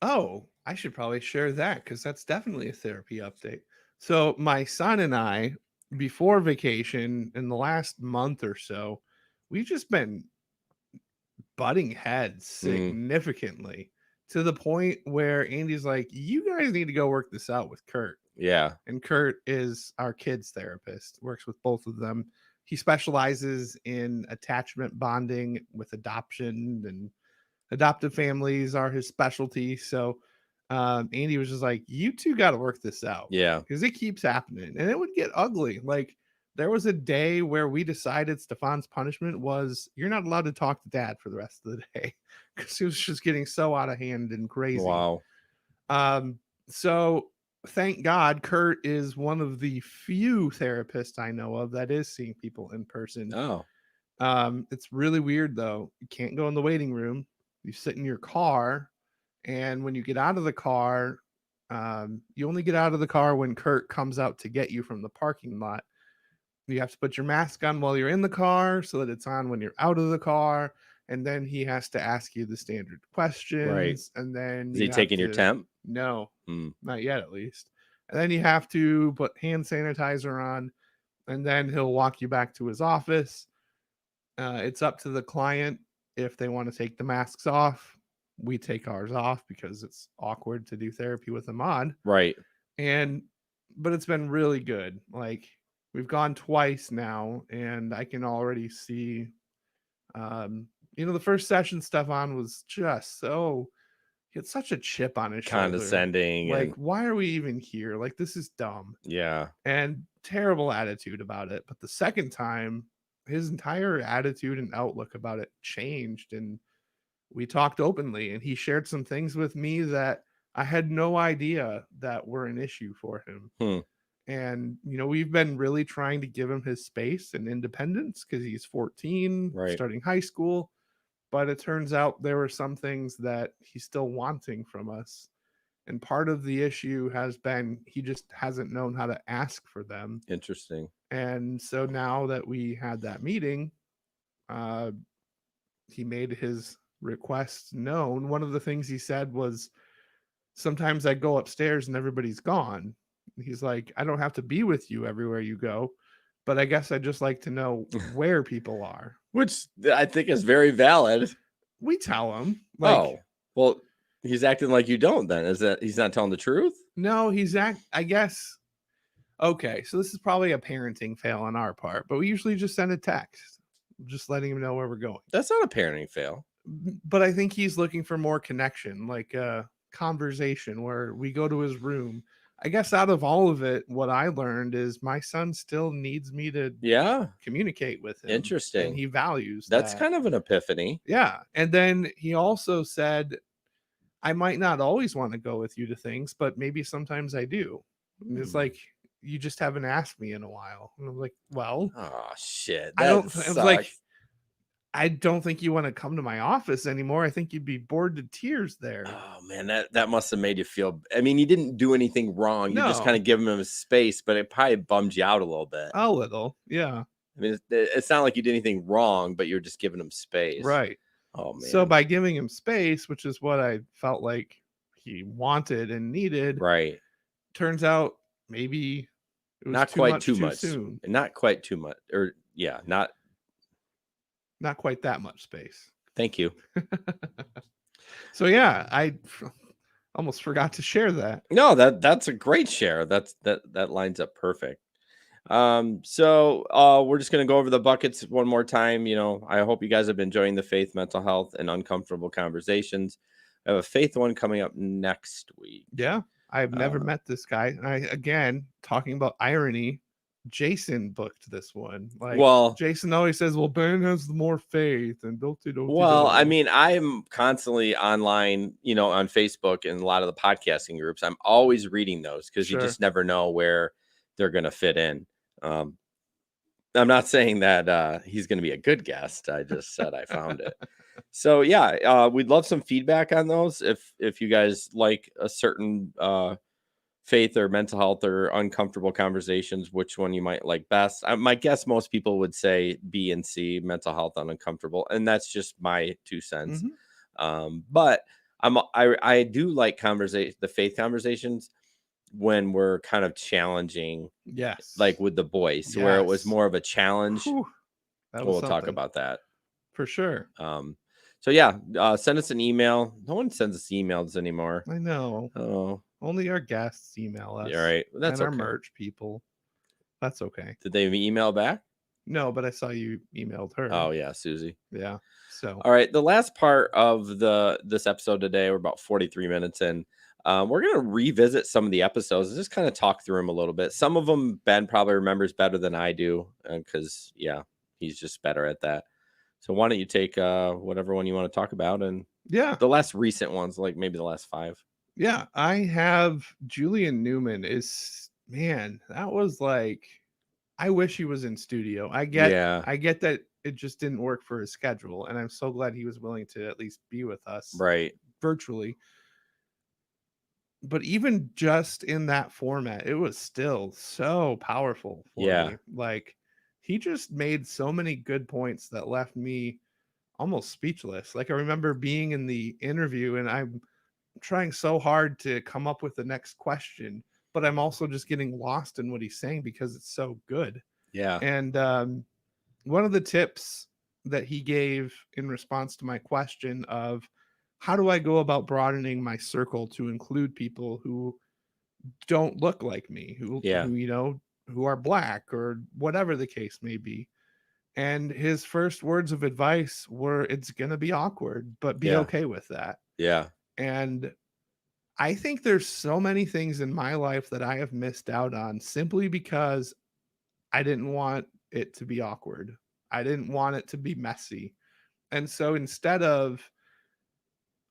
oh, I should probably share that because that's definitely a therapy update. So my son and I, before vacation in the last month or so, we've just been butting heads significantly, to the point where Andy's like, "You guys need to go work this out with Kurt." Yeah. And Kurt is our kids therapist, works with both of them. He specializes in attachment bonding with adoption, and adoptive families are his specialty. So Andy was just like, "You two got to work this out." Yeah. Because it keeps happening and it would get ugly. Like, there was a day where we decided Stefan's punishment was, you're not allowed to talk to dad for the rest of the day, because he was just getting so out of hand and crazy. Wow. So thank God Kurt is one of the few therapists I know of that is seeing people in person. Oh. It's really weird though. You can't go in the waiting room. You sit in your car, and when you get out of the car, you only get out of the car when Kurt comes out to get you from the parking lot. You have to put your mask on while you're in the car so that it's on when you're out of the car. And then he has to ask you the standard questions. Right. And then Is he taking your temp? No, not yet, at least. And then you have to put hand sanitizer on, and then he'll walk you back to his office. It's up to the client if they want to take the masks off. We take ours off because it's awkward to do therapy with them on. Right. But it's been really good. Like, we've gone twice now, and I can already see, the first session Stefan was just so, he had such a chip on his shoulder. Condescending. Like, why are we even here? Like, this is dumb. Yeah. And terrible attitude about it. But the second time, his entire attitude and outlook about it changed, and we talked openly, and he shared some things with me that I had no idea that were an issue for him. And we've been really trying to give him his space and independence because he's 14, Right. starting high school. But it turns out there were some things that he's still wanting from us. And part of the issue has been he just hasn't known how to ask for them. Interesting. And so now that we had that meeting, he made his request known. One of the things he said was, sometimes I go upstairs and everybody's gone. He's like, I don't have to be with you everywhere you go, but I guess I just like to know where people are. Which I think is very valid. We tell him, like, oh, well, he's acting like you don't then. Is that he's not telling the truth? no, I guess. Okay, so this is probably a parenting fail on our part, but we usually just send a text, just letting him know where we're going. That's not a parenting fail. But I think he's looking for more connection, like a conversation where we go to his room. I guess out of all of it, what I learned is my son still needs me to communicate with him. Interesting. And he values That's that. kind of an epiphany. Yeah. And then he also said, I might not always want to go with you to things, but maybe sometimes I do. And it's like, you just haven't asked me in a while. And I'm like, well, oh shit. I don't think you want to come to my office anymore. I think you'd be bored to tears there. Oh man, that must have made you feel. I mean, you didn't do anything wrong. You just kind of give him a space, but it probably bummed you out a little bit. A little, yeah. I mean, it's not like you did anything wrong, but you're just giving him space, right? Oh man. So by giving him space, which is what I felt like he wanted and needed, right? Turns out maybe it was not quite too much soon. Not quite too much, or yeah, not quite that much space. Thank you. So yeah, I almost forgot to share that. No, that's a great share. That lines up perfect. So we're just gonna go over the buckets one more time. You know, I hope you guys have been enjoying the faith, mental health, and uncomfortable conversations. I have a faith one coming up next week. Yeah, I've never met this guy. Again, talking about irony, Jason booked this one. Like, well, Jason always says, well, Ben has more faith and well, I mean, I'm constantly online, you know, on Facebook and a lot of the podcasting groups. I'm always reading those because you just never know where they're going to fit in. I'm not saying that he's going to be a good guest. I just said I found it. So yeah, we'd love some feedback on those. If you guys like a certain faith or mental health or uncomfortable conversations, which one you might like best. My guess most people would say B and C, mental health and uncomfortable, and that's just my 2 cents. But I do like the faith conversations when we're kind of challenging, like with the boys, where it was more of a challenge. We'll talk about that for sure. So yeah, send us an email. No one sends us emails anymore. I know. Oh, only our guests email us. Yeah, right. That's and our merch people. That's okay. Did they email back? No, but I saw you emailed her. Oh yeah, Susie. Yeah. So all right, the last part of this episode today, we're about 43 minutes in. We're gonna revisit some of the episodes and just kind of talk through them a little bit. Some of them Ben probably remembers better than I do, because he's just better at that. So why don't you take whatever one you want to talk about, and the last recent ones, like maybe the last 5. Yeah, I have Julian Newman. That was like, I wish he was in studio. I get that it just didn't work for his schedule, and I'm so glad he was willing to at least be with us virtually. But even just in that format, it was still so powerful for me. Like, he just made so many good points that left me almost speechless. Like, I remember being in the interview and I'm trying so hard to come up with the next question, but I'm also just getting lost in what he's saying because it's so good. Yeah. And one of the tips that he gave in response to my question of how do I go about broadening my circle to include people who don't look like me, who you know, who are black or whatever the case may be. And his first words of advice were, it's going to be awkward, but be okay with that. Yeah. And I think there's so many things in my life that I have missed out on simply because I didn't want it to be awkward. I didn't want it to be messy. And so instead of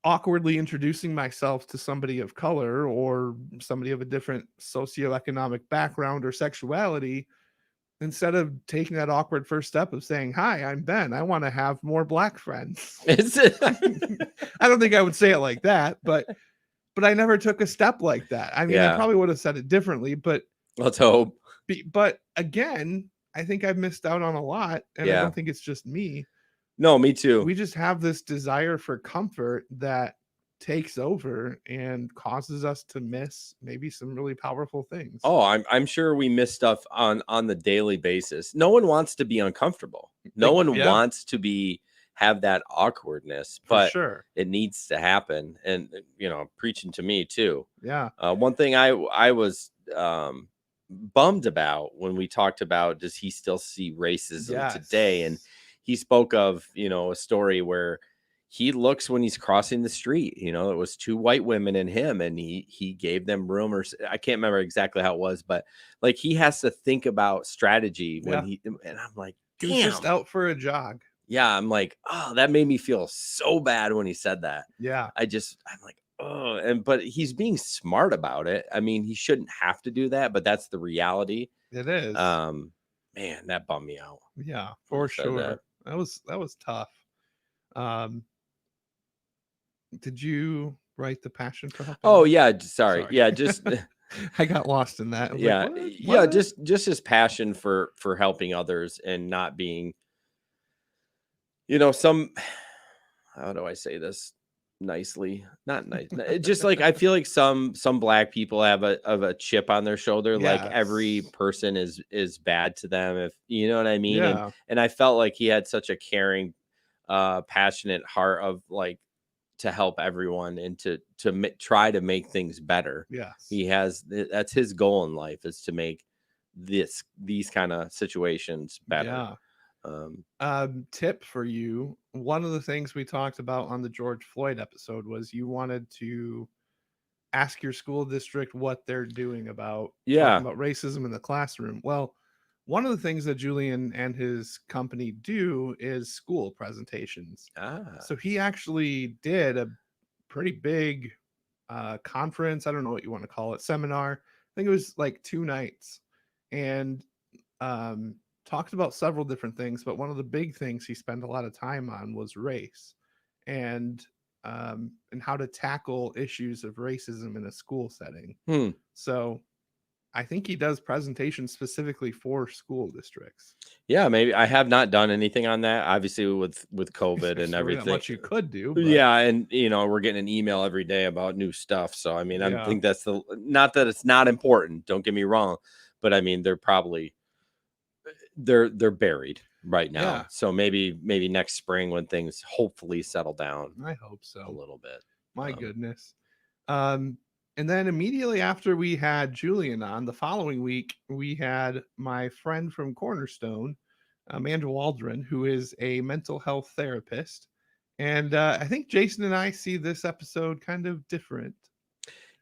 awkwardly introducing myself to somebody of color or somebody of a different socioeconomic background or sexuality, instead of taking that awkward first step of saying, hi, I'm Ben, I want to have more black friends. I don't think I would say it like that, but I never took a step like that. I mean, I probably would have said it differently, but let's hope. But again, I think I've missed out on a lot, and I don't think it's just me. No, me too. We just have this desire for comfort that takes over and causes us to miss maybe some really powerful things. Oh, I'm sure we miss stuff on the daily basis. No one wants to be uncomfortable. No one Yeah, wants to have that awkwardness, for but sure. it needs to happen. And preaching to me too. Yeah. One thing I was bummed about when we talked about, does he still see racism today? And Yes. he spoke of a story where he looks when he's crossing the street. It was two white women and him, and he gave them room, or I can't remember exactly how it was, but like he has to think about strategy when Yeah. and I'm like, He was just damn. out for a jog. Yeah, I'm like, oh, that made me feel so bad when he said that. Yeah. I'm like, oh, but he's being smart about it. I mean, he shouldn't have to do that, but that's the reality. It is. Man, that bummed me out. Yeah, when he for said sure. That was tough. Did you write the passion for helping? Oh yeah, sorry. Yeah, just I got lost in that. I was yeah, like, what? yeah, What? just his passion for helping others and not being, some, how do I say this nicely? Not nice. It's just like I feel like some black people have a chip on their shoulder, like every Yes. person is bad to them, if you know what I mean. Yeah. And I felt like he had such a caring, passionate heart of like to help everyone and to try to make things better. Yes. He has that's his goal in life, is to make these kind of situations better. Yeah. Tip for you. One of the things we talked about on the George Floyd episode was you wanted to ask your school district what they're doing about Yeah. talking about racism in the classroom. Well, one of the things that Julian and his company do is school presentations. So he actually did a pretty big conference. I don't know what you want to call it, seminar. I think it was like 2 nights, and talked about several different things. But one of the big things he spent a lot of time on was race, and how to tackle issues of racism in a school setting. So I think he does presentations specifically for school districts. Yeah, maybe. I have not done anything on that, obviously, with COVID and everything. Not much you could do. But... Yeah, and we're getting an email every day about new stuff. So I mean, I think that's not that it's not important. Don't get me wrong, but I mean, they're probably they're buried right now. Yeah. So maybe next spring when things hopefully settle down. I hope so. A little bit. My goodness. And then immediately after we had Julian on, the following week, we had my friend from Cornerstone, Amanda Waldron, who is a mental health therapist. And I think Jason and I see this episode kind of different.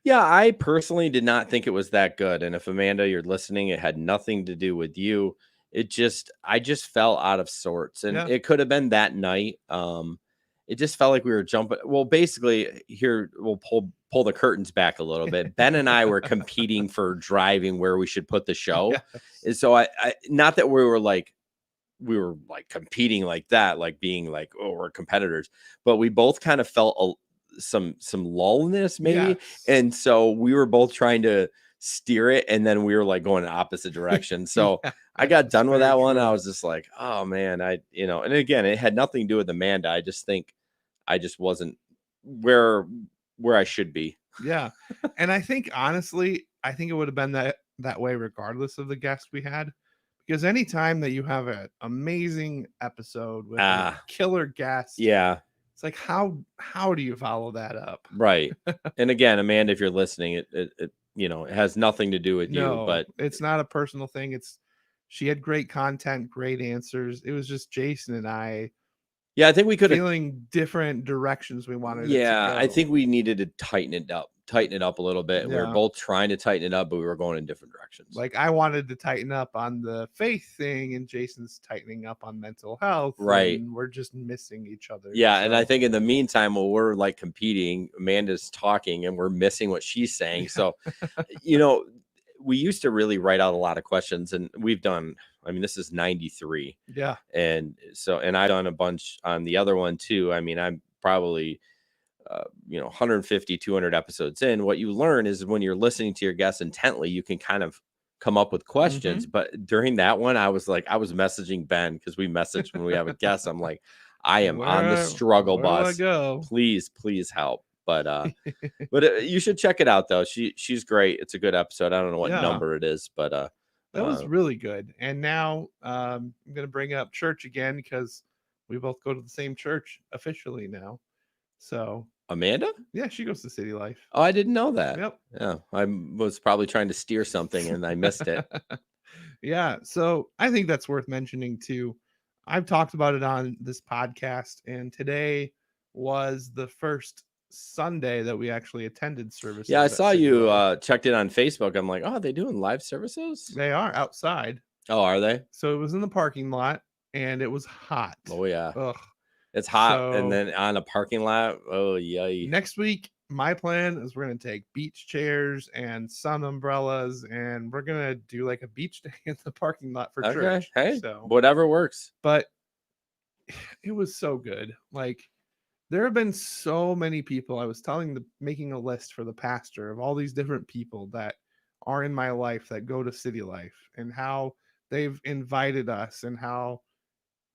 Yeah, I personally did not think it was that good. And if Amanda, you're listening, it had nothing to do with you. I just fell out of sorts. And it could have been that night. It just felt like we were jumping. Well, basically, here we'll pull the curtains back a little bit. Ben and I were competing for driving where we should put the show. Yes. And so I not that we were like competing like that, like being like, oh, we're competitors, but we both kind of felt some lullness maybe. Yes. And so we were both trying to steer it, and then we were like going in opposite directions. So I got done with that one. I was just like, oh man, and again, it had nothing to do with Amanda. I just think I just wasn't where I should be. Yeah. And I think honestly, it would have been that way regardless of the guest we had, because anytime that you have an amazing episode with a killer guest, it's like how do you follow that up? Right. And again, Amanda, if you're listening, it has nothing to do with you, but it's not a personal thing. She had great content, great answers. It was just Jason and I. Yeah, I think we could have feeling different directions we wanted. Yeah, I think we needed to tighten it up a little bit. We were both trying to tighten it up, but we were going in different directions. Like I wanted to tighten up on the faith thing, and Jason's tightening up on mental health. Right. And we're just missing each other. Yeah. So. And I think in the meantime, while we're like competing, Amanda's talking and we're missing what she's saying. So, we used to really write out a lot of questions, and we've done, I mean, this is 93. Yeah. And I've done a bunch on the other one too. I mean, I'm probably, 150, 200 episodes in. What you learn is when you're listening to your guests intently, you can kind of come up with questions. Mm-hmm. But during that one, I was messaging Ben, because we messaged when we have a guest. I'm like, I am on the struggle where do I bus. go? Please help. But you should check it out though. She's great. It's a good episode. I don't know what Yeah. number it is, but that was really good. And now I'm going to bring up church again because we both go to the same church officially now. So Amanda? yeah, she goes to City Life. Oh, I didn't know that. Yep. Yeah, I was probably trying to steer something and I missed it. Yeah, so I think that's worth mentioning too. I've talked about it on this podcast, and today was the first Sunday that we actually attended services. Yeah, I at saw City you Life. checked it on Facebook. I'm like, oh, are they doing live services? They are outside. Oh, are they? So it was in the parking lot, and it was hot. Oh yeah, Ugh. it's hot, So- and then on a parking lot. Oh yay! Next week, my plan is we're going to take beach chairs and sun umbrellas, and we're going to do like a beach day in the parking lot for Okay, church. hey, So whatever works. but it was so good. Like, there have been so many people. I was making a list for the pastor of all these different people that are in my life that go to City Life, and how they've invited us, and how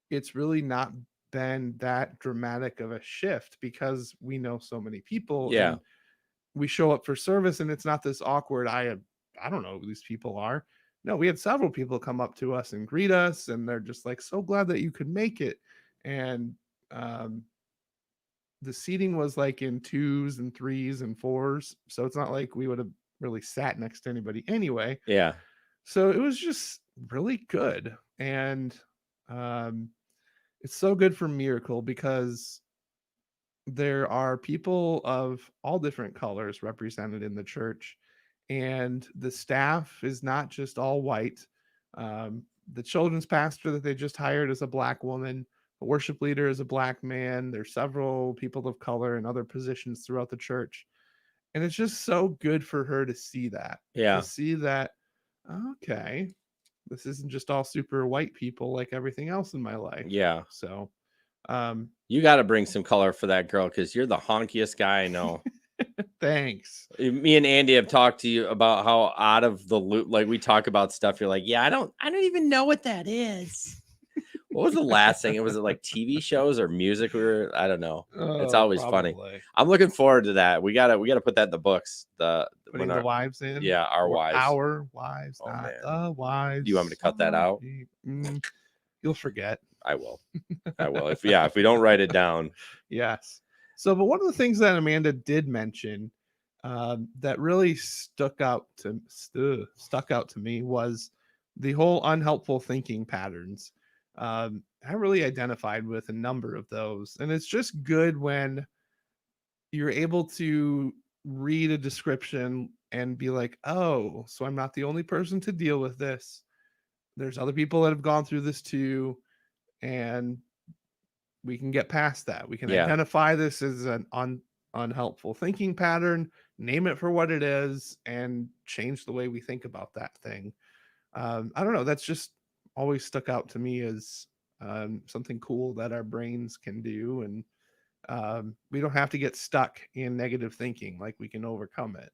it's really not been that dramatic of a shift because we know so many people. Yeah. And we show up for service, and it's not this awkward, I don't know who these people are. No, we had several people come up to us and greet us, and they're just like, so glad that you could make it. And the seating was like in 2s and 3s and 4s, so it's not like we would have really sat next to anybody anyway. Yeah. So it was just really good. And it's so good for Miracle because there are people of all different colors represented in the church, and the staff is not just all white. The children's pastor that they just hired is a black woman. The worship leader is a black man. There's several people of color in other positions throughout the church. And it's just so good for her to see that. Yeah. To see that, okay, this isn't just all super white people like everything else in my life. Yeah. So you got to bring some color for that girl because you're the honkiest guy I know. Thanks. Me and Andy have talked to you about how out of the loop, like we talk about stuff. You're like, yeah, I don't even know what that is. What was the last thing? Was it like TV shows or music? I don't know. It's always funny. I'm looking forward to that. We gotta put that in the books. Putting the wives in. Yeah, our wives. Our wives, Oh, not man. the wives. Do you want me to cut that out? You'll forget. I will. If we don't write it down. Yes. So, but one of the things that Amanda did mention that really stuck out to me was the whole unhelpful thinking patterns. I really identified with a number of those, and it's just good when you're able to read a description and be like, oh, so I'm not the only person to deal with this. There's other people that have gone through this too, and we can get past that. We can identify this as an unhelpful thinking pattern, name it for what it is, and change the way we think about that thing. I don't know. That's just always stuck out to me as something cool that our brains can do. And we don't have to get stuck in negative thinking. Like, we can overcome it.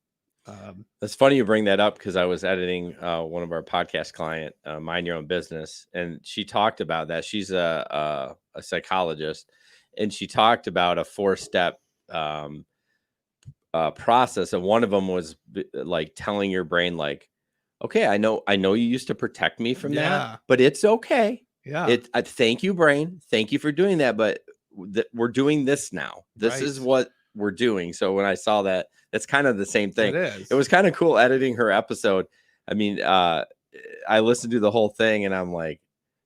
That's funny you bring that up because I was editing one of our podcast client, Mind Your Own Business, and she talked about that. She's a psychologist, and she talked about a 4-step process, and one of them was like telling your brain, like, okay, I know you used to protect me from that, but it's okay. Yeah. Thank you, brain. Thank you for doing that, but we're doing this now. This is what we're doing. So when I saw that, that's kind of the same thing. It was kind of cool editing her episode. I mean, I listened to the whole thing and I'm like,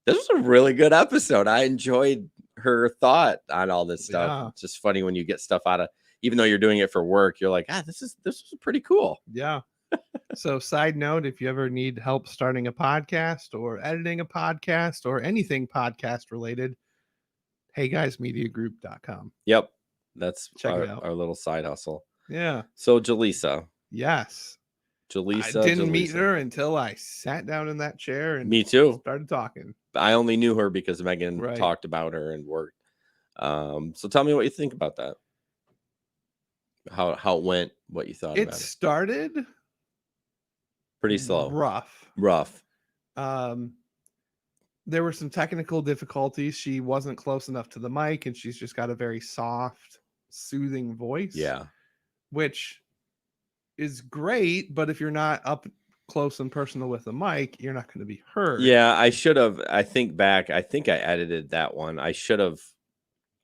this was a really good episode. I enjoyed her thought on all this stuff. Yeah. It's just funny when you get stuff out of, even though you're doing it for work, you're like, this is pretty cool. Yeah. So, side note, if you ever need help starting a podcast or editing a podcast or anything podcast related, heyguysmediagroup.com. Yep. That's Check it out. Our little side hustle. Yeah. So Jaleesa. Yes. Jaleesa. I didn't meet her until I sat down in that chair and me too. Started talking. I only knew her because Megan talked about her and worked. So tell me what you think about that. How it went, what you thought about it. It started pretty slow. Rough. there were some technical difficulties. She wasn't close enough to the mic, and she's just got a very soft, soothing voice. Yeah. Which is great, but if you're not up close and personal with the mic, you're not going to be heard. Yeah, I should have. I think I edited that one. I should have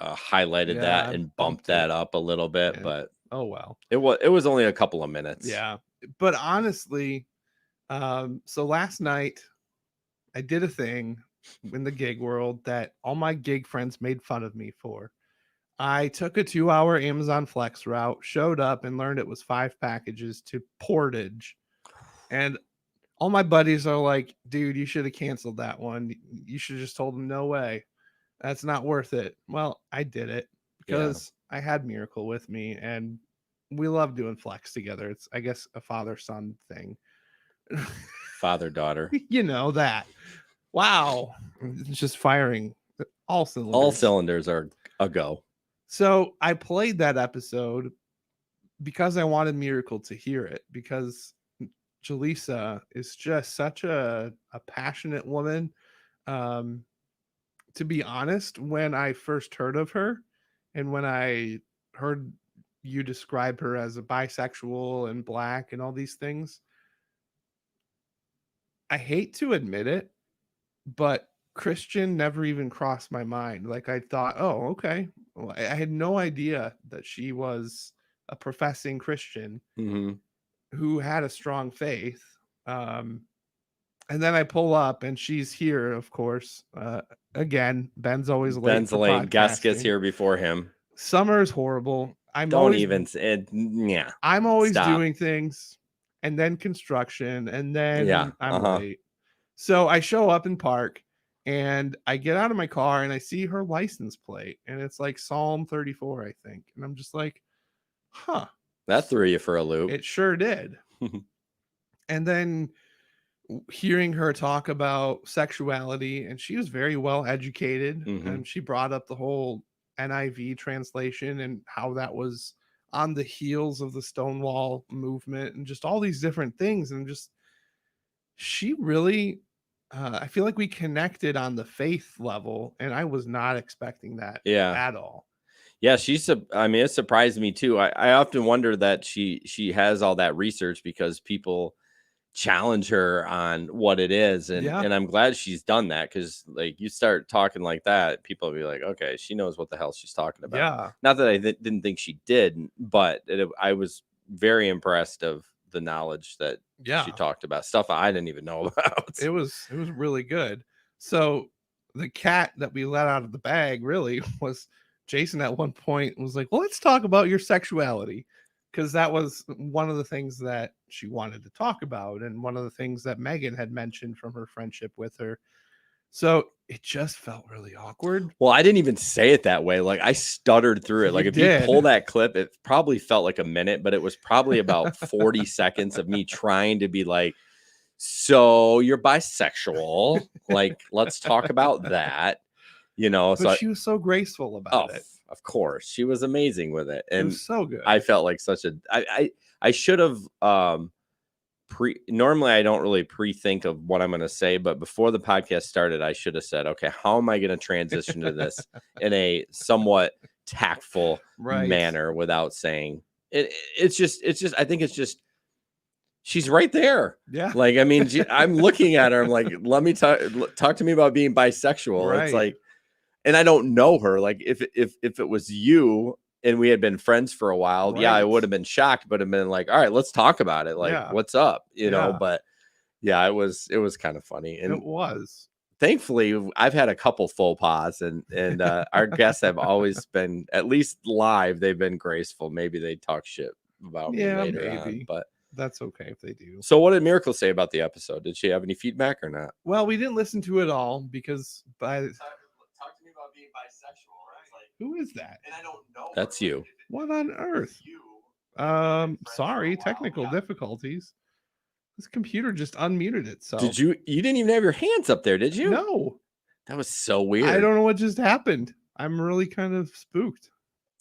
highlighted that and bumped that up a little bit, but oh well. It was only a couple of minutes. Yeah. But honestly, so last night I did a thing in the gig world that all my gig friends made fun of me for. I took a 2-hour Amazon Flex route, showed up and learned it was 5 packages to Portage. And all my buddies are like, dude, you should have canceled that one. You should have just told them, no way. That's not worth it. Well, I did it because I had Miracle with me and we love doing Flex together. It's, I guess, a father-son thing. Father-daughter. You know that. Wow. It's just firing all cylinders. All cylinders are a go. So I played that episode because I wanted Miracle to hear it, because Jaleesa is just such a passionate woman. To be honest, when I first heard of her and when I heard you describe her as a bisexual and black and all these things, I hate to admit it, but Christian never even crossed my mind. Like, I thought, oh, okay. Well, I had no idea that she was a professing Christian who had a strong faith. And then I pull up and she's here, of course. Again, Ben's always late. Ben's late. Guest gets here before him. Summer's horrible. I'm always doing things, and then construction, and then I'm late. So I show up in park and I get out of my car and I see her license plate and it's like Psalm 34, I think. And I'm just like, huh. That threw you for a loop. It sure did. And then hearing her talk about sexuality, and she was very well educated, and she brought up the whole NIV translation and how that was on the heels of the Stonewall movement and just all these different things. And just, she really, I feel like we connected on the faith level, and I was not expecting that at all. Yeah, it surprised me too. I often wonder that she has all that research because people challenge her on what it is, and I'm glad she's done that, because like, you start talking like that, people will be like, okay, she knows what the hell she's talking about. Not that I didn't think she did, but I was very impressed of the knowledge that she talked about, stuff I didn't even know about. It was really good. So the cat that we let out of the bag really was Jason. At one point was like, well, let's talk about your sexuality, because that was one of the things that she wanted to talk about, and one of the things that Megan had mentioned from her friendship with her. So it just felt really awkward. Well, I didn't even say it that way. Like, I stuttered through it. Like, if you pull that clip, it probably felt like a minute, but it was probably about 40 seconds of me trying to be like, so you're bisexual. Like, let's talk about that. You know, but she was so graceful about it. Of course, she was amazing with it, and it was so good. I felt like I should have normally I don't really pre-think of what I'm going to say, but before the podcast started, I should have said, okay, how am I going to transition to this in a somewhat tactful manner without saying it? It's just I think it's just, she's right there. Yeah. Like, I mean, I'm looking at her. I'm like, let me talk to me about being bisexual. It's like, and I don't know her. Like, if it was you and we had been friends for a while, I would have been shocked, but have been like, all right, let's talk about it. Like, what's up? You know, but it was kind of funny. And it was. Thankfully, I've had a couple faux pas, and our guests have always been, at least live, they've been graceful. Maybe they talk shit about me later on, but that's okay if they do. So what did Miracle say about the episode? Did she have any feedback or not? Well, we didn't listen to it all because talk to me about being bisexual, right? Like, who is that? And I don't know. That's you. What on earth? Sorry, technical difficulties. This computer just unmuted itself. Did you didn't even have your hands up there, did you? No. That was so weird. I don't know what just happened. I'm really kind of spooked.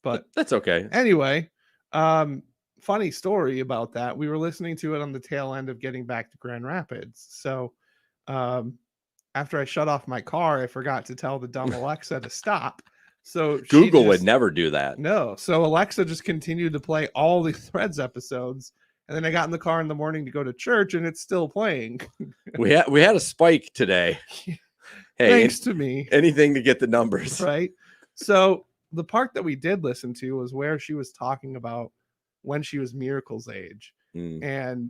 But that's okay. Anyway, funny story about that. We were listening to it on the tail end of getting back to Grand Rapids. So after I shut off my car, I forgot to tell the dumb Alexa to stop. So Google would never do that. No. So Alexa just continued to play all the Threads episodes. And then I got in the car in the morning to go to church and it's still playing. We had a spike today. Hey, thanks to me. Anything to get the numbers. Right. So the part that we did listen to was where she was talking about when she was Miracle's age and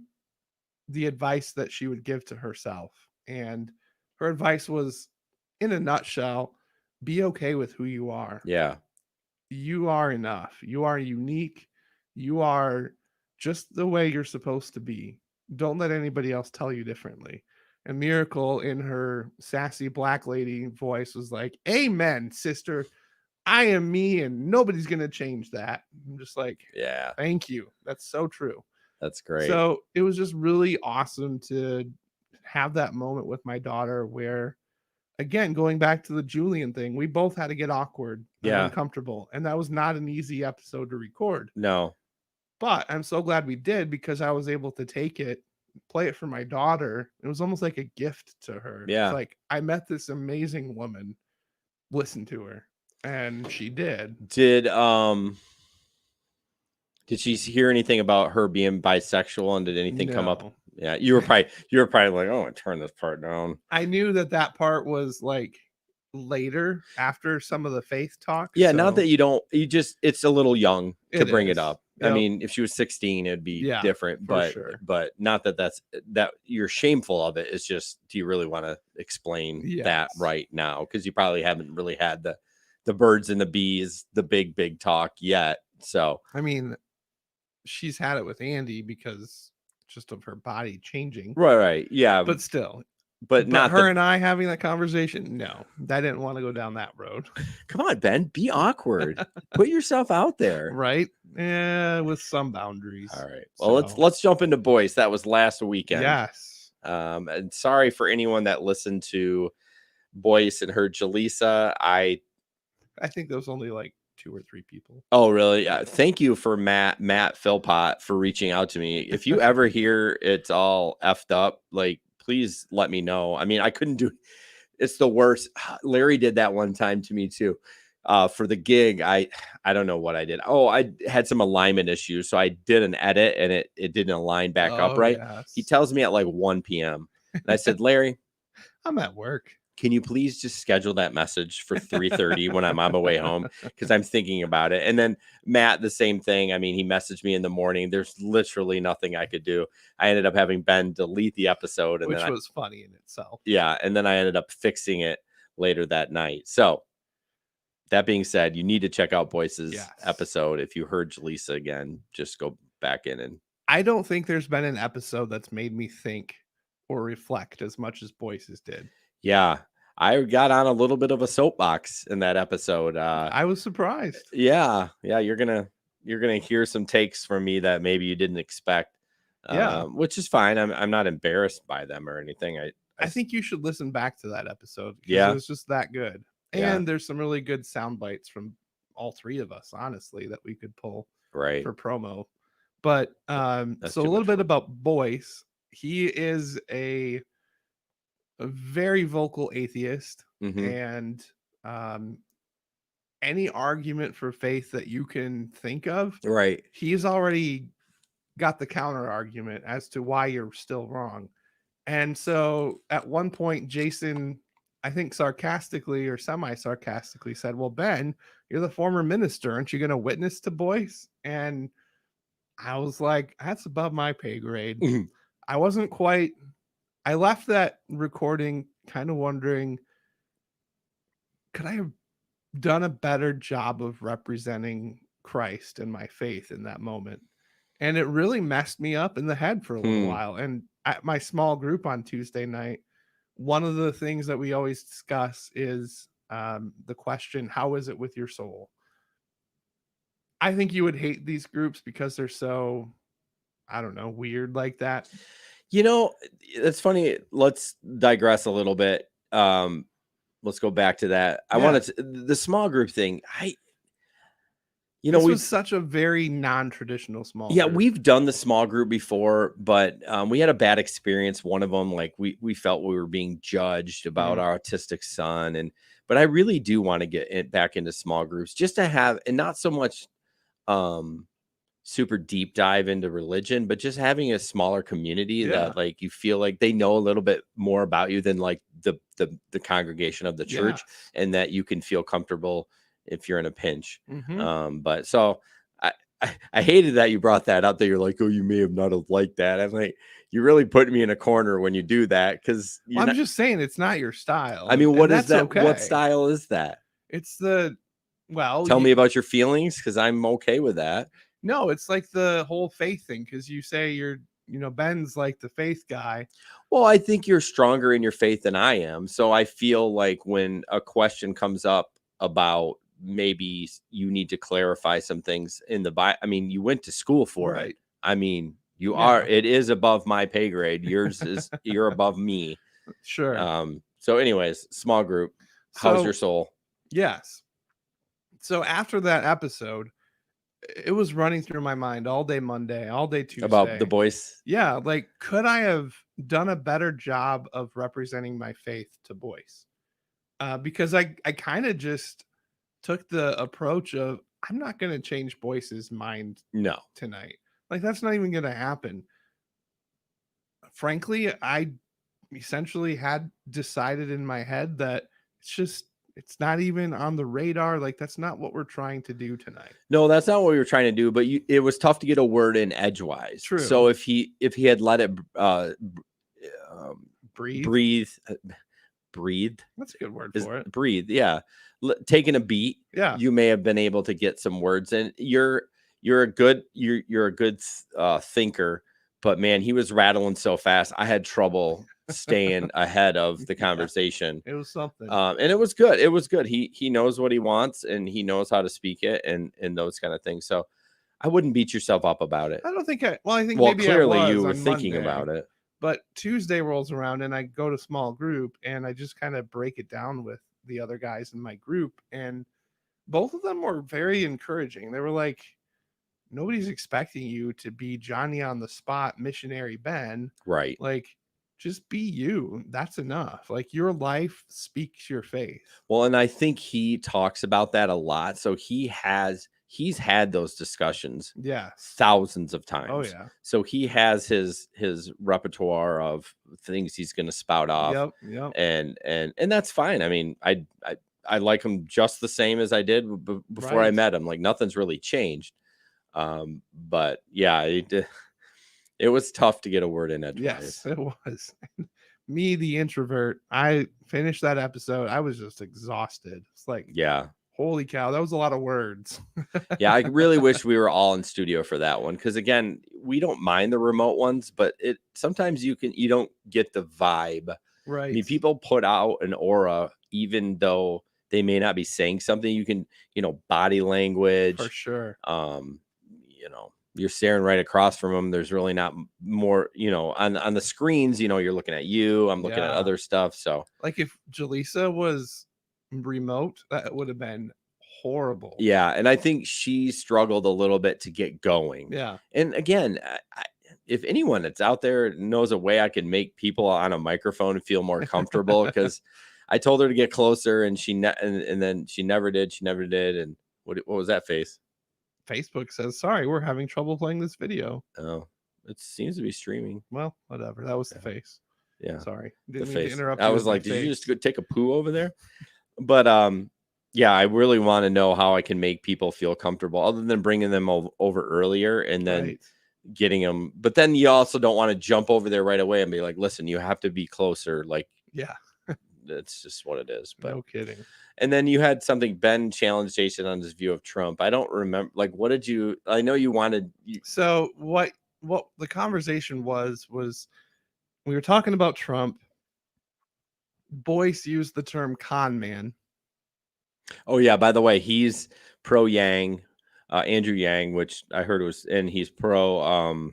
the advice that she would give to herself. And her advice was, in a nutshell, be okay with who you are. Yeah. You are enough. You are unique. You are just the way you're supposed to be. Don't let anybody else tell you differently. And Miracle, in her sassy black lady voice, was like, amen, sister. I am me and nobody's going to change that. I'm just like, yeah, thank you. That's so true. That's great. So it was just really awesome to have that moment with my daughter where, again, going back to the Julian thing, we both had to get awkward and uncomfortable. And that was not an easy episode to record. No. But I'm so glad we did because I was able to take it, play it for my daughter. It was almost like a gift to her. Yeah. It's like, I met this amazing woman. Listen to her. And she did. Did she hear anything about her being bisexual, and did anything come up? Yeah, you were probably like, oh, I turn this part down. I knew that part was like later after some of the faith talk. Yeah, not that it's a little young to bring it up. Yep. I mean, if she was 16, it'd be different, but not that you're shameful of it. It's just, do you really want to explain that right now? Because you probably haven't really had the birds and the bees, the big talk yet. So, I mean, she's had it with Andy because just of her body changing. Right. Yeah. But still. But not her and I having that conversation. No, I didn't want to go down that road. Come on, Ben, be awkward. Put yourself out there. Right. Yeah, with some boundaries. All right. Well, let's jump into Boyce. That was last weekend. Yes. And sorry for anyone that listened to Boyce and heard Jaleesa. I think there was only like 2 or 3 people. Oh, really? Thank you for Matt Philpott for reaching out to me. If you ever hear it's all effed up, like, please let me know. I mean, I couldn't do it's the worst. Larry did that one time to me too. For the gig, I don't know what I did. Oh, I had some alignment issues. So I did an edit and it didn't align back up right. Yes. He tells me at like 1 p.m. And I said, Larry, I'm at work. Can you please just schedule that message for 3:30 when I'm on my way home? Because I'm thinking about it. And then Matt, the same thing. I mean, he messaged me in the morning. There's literally nothing I could do. I ended up having Ben delete the episode. Which was funny in itself. Yeah. And then I ended up fixing it later that night. So that being said, you need to check out Boyce's episode. If you heard Jaleesa again, just go back in. And I don't think there's been an episode that's made me think or reflect as much as Boyce's did. Yeah. I got on a little bit of a soapbox in that episode. I was surprised. Yeah. You're gonna hear some takes from me that maybe you didn't expect. Which is fine. I'm not embarrassed by them or anything. I think you should listen back to that episode. Yeah, it was just that good. And there's some really good sound bites from all 3 of us, honestly, that we could pull for promo. But so a little bit about Boyce. He is a very vocal atheist, and any argument for faith that you can think of, he's already got the counter argument as to why you're still wrong. And so at one point, Jason, I think sarcastically or semi-sarcastically said, well, Ben, you're the former minister. Aren't you going to witness to Boyce? And I was like, that's above my pay grade. I wasn't quite... I left that recording kind of wondering, could I have done a better job of representing Christ and my faith in that moment? And it really messed me up in the head for a little while. And at my small group on Tuesday night, one of the things that we always discuss is the question, how is it with your soul? I think you would hate these groups because they're so, I don't know, weird like that. You know, it's funny. Let's digress a little bit. Let's go back to that. I wanted the small group thing. You know, This we've was such a very non-traditional small yeah, group. we've done the small group before, but we had a bad experience. One of them, like we felt we were being judged about Mhm. our autistic son, and but I really do want to get it back into small groups just to have, and not so much um super deep dive into religion, but just having a smaller community Yeah. that like you feel like they know a little bit more about you than like the congregation of the church, Yes. and that you can feel comfortable if you're in a pinch. Mhm. But so I hated that you brought that up, that you're like, oh, you may have not have liked that. I'm like, you really put me in a corner when you do that, because Well, you're I'm not. just saying it's not your style, I mean, and what is that's that? What okay. style is that? It's the well, Tell me about your feelings, because I'm okay with that. no, it's like the whole faith thing because you say Ben's like the faith guy. Well, I think you're stronger in your faith than I am. So I feel like when a question comes up about maybe you need to clarify some things in the Bible, I mean, you went to school for it. Right. I mean, Yeah. it is above my pay grade. Yours is, you're above me. Sure. So anyways, small group. How's your So, soul? yes. So after that episode, it was running through my mind all day Monday, all day About the Tuesday. boys? Yeah, like could I have done a better job of representing my faith to boys? Because I kind of just took the approach of I'm not going to change Boyce's mind No. tonight. Like that's not even going to happen. Frankly, I essentially had decided in my head that it's not even on the radar. Like that's not what we're trying to do tonight. No, that's not what we were trying to do, but it was tough to get a word in edgewise. True. So if he had let it Breathe. breathe. That's a good word for it. Breathe. Yeah. Taking a beat. Yeah. You may have been able to get some words, and you're a good thinker, but man, he was rattling so fast. I had trouble staying ahead of the conversation. It was something. And it was good. It was good. He knows what he wants, and he knows how to speak it, and those kind of things. So I wouldn't beat yourself up about it. I don't think I think Well, maybe clearly I was you were on thinking Monday. about it. But Tuesday rolls around and I go to small group and I just kind of break it down with the other guys in my group. And both of them were very encouraging. They were like, nobody's expecting you to be Johnny on the spot, missionary Ben. Right. Like, just be you. That's enough. Like, your life speaks your faith. Well, and I think he talks about that a lot. So he's had those discussions thousands of times. Oh yeah. So he has his repertoire of things he's going to spout off. Yep. And that's fine. I mean, I like him just the same as I did before I met him. Like nothing's really changed. But yeah, it was tough to get a word in edgewise. Yes, it was. Me, the introvert, I finished that episode. I was just exhausted. It's like, yeah. Holy cow, that was a lot of words. Yeah, I really wish we were all in studio for that one, because again, we don't mind the remote ones, but sometimes you don't get the vibe. Right. I mean, people put out an aura even though they may not be saying something. You can, body language. For sure. You're staring right across from them. There's really not more, on the screens, you're looking at you. I'm looking at other stuff. So like if Jaleesa was remote, that would have been horrible. Yeah, and I think she struggled a little bit to get going. Yeah. And again, if anyone that's out there knows a way I can make people on a microphone feel more comfortable, because I told her to get closer, and and then she never did. She never did. And what was that face? Facebook says, sorry, we're having trouble playing this video. Oh, it seems to be streaming. Well, whatever. That was the face. Yeah. Sorry. Didn't mean to interrupt. I was like, did you just go take a poo over there? But yeah, I really want to know how I can make people feel comfortable, other than bringing them over earlier and then getting them. But then you also don't want to jump over there right away and be like, listen, you have to be closer. Like, yeah, that's just what it is. But no kidding. And then you had something, Ben challenged Jason on his view of Trump. I don't remember. Like, what did you? I know you wanted. So what the conversation was we were talking about Trump. Boyce used the term con man. Oh yeah, by the way, he's pro Yang, Andrew Yang, which I heard was, and he's pro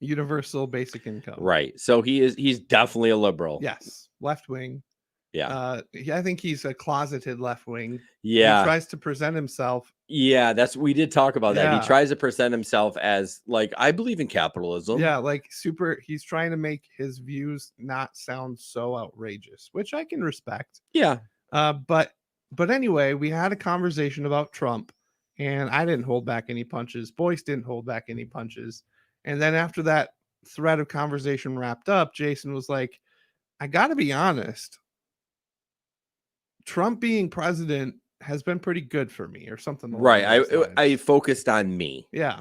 universal basic income. Right. So he's definitely a liberal. Yes, left wing. Yeah. I think he's a closeted left wing. Yeah. He tries to present himself Yeah, we did talk about that. He Yeah. tries to present himself as like, I believe in capitalism. Yeah, like he's trying to make his views not sound so outrageous, which I can respect. Yeah. But anyway, we had a conversation about Trump, and I didn't hold back any punches. Boyce didn't hold back any punches. And then after that thread of conversation wrapped up, Jason was like, I got to be honest. Trump being president has been pretty good for me, or something along Right. those lines. I focused on me. Yeah.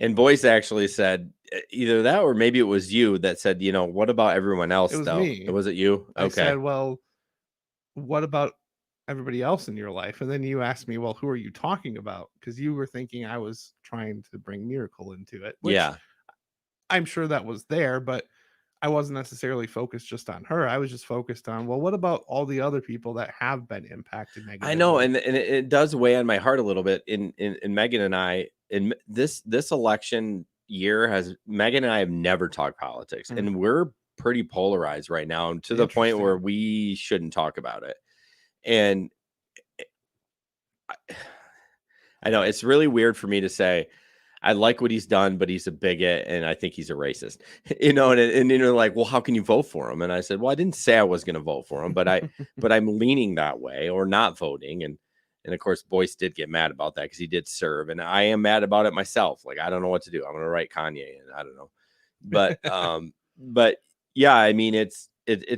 And Boyce actually said either that or maybe it was you that said, you know, what about everyone else? It was though? me. Was it you? I Okay. said, well, what about everybody else in your life? And then you asked me, well, who are you talking about? Because you were thinking I was trying to bring Miracle into it. Which Yeah. I'm sure that was there, but I wasn't necessarily focused just on her. I was just focused on, well, what about all the other people that have been impacted negatively? I know, and it does weigh on my heart a little bit. In Megan and I, in this election year, Megan and I have never talked politics, and we're pretty polarized right now, to the point where we shouldn't talk about it. And I know it's really weird for me to say I like what he's done, but he's a bigot and I think he's a racist, you know, and you're like, well, how can you vote for him? And I said, well, I didn't say I was going to vote for him, but I'm leaning that way, or not voting. And of course, Boyce did get mad about that because he did serve, and I am mad about it myself. Like, I don't know what to do. I'm going to write Kanye, and I don't know, but yeah, I mean, it's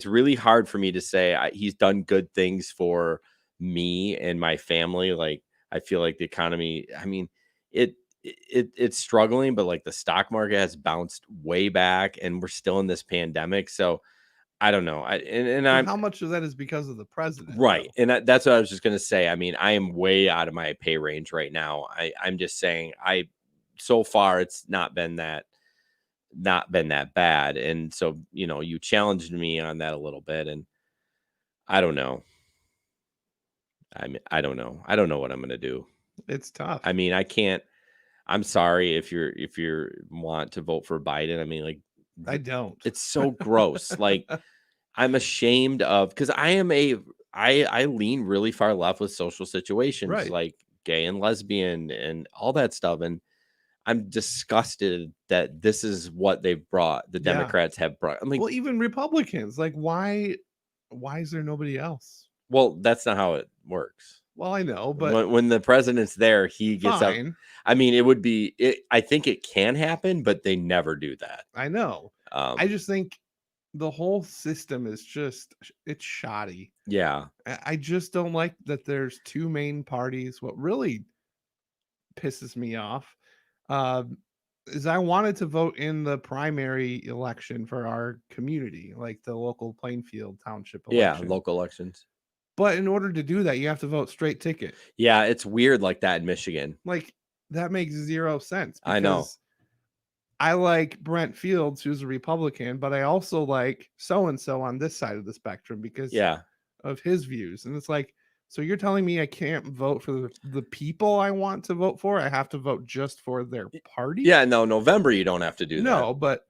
really hard for me to say he's done good things for me and my family. Like, I feel like the economy, I mean, it's struggling, but like the stock market has bounced way back, and we're still in this pandemic. So I don't know. And how much of that is because of the president? Right. Though? And that's what I was just going to say. I mean, I am way out of my pay range right now. I'm just saying, so far it's not been that bad. And so, you know, you challenged me on that a little bit, and I don't know. I mean, I don't know. I don't know what I'm going to do. It's tough. I mean, I can't. I'm sorry if you want to vote for Biden. I mean, like, I don't. It's so gross. Like, I'm ashamed of, because I lean really far left with social situations, right, like gay and lesbian and all that stuff. And I'm disgusted that this is what they've brought. The Democrats have brought. I'm like, well, even Republicans, like, why is there nobody else? Well, that's not how it works. Well, I know, but when the president's there, he gets fine. up. I mean, it would be. I think it can happen, but they never do that. I know. I just think the whole system is it's shoddy. Yeah. I just don't like that there's two main parties. What really pisses me off is I wanted to vote in the primary election for our community, like the local Plainfield Township election. Yeah, local elections. But in order to do that, you have to vote straight ticket. Yeah, it's weird like that in Michigan. Like, that makes zero sense. I know. I like Brent Fields, who's a Republican, but I also like so-and-so on this side of the spectrum because of his views. And it's like, so you're telling me I can't vote for the people I want to vote for? I have to vote just for their party? Yeah, no, November you don't have to do that. No, but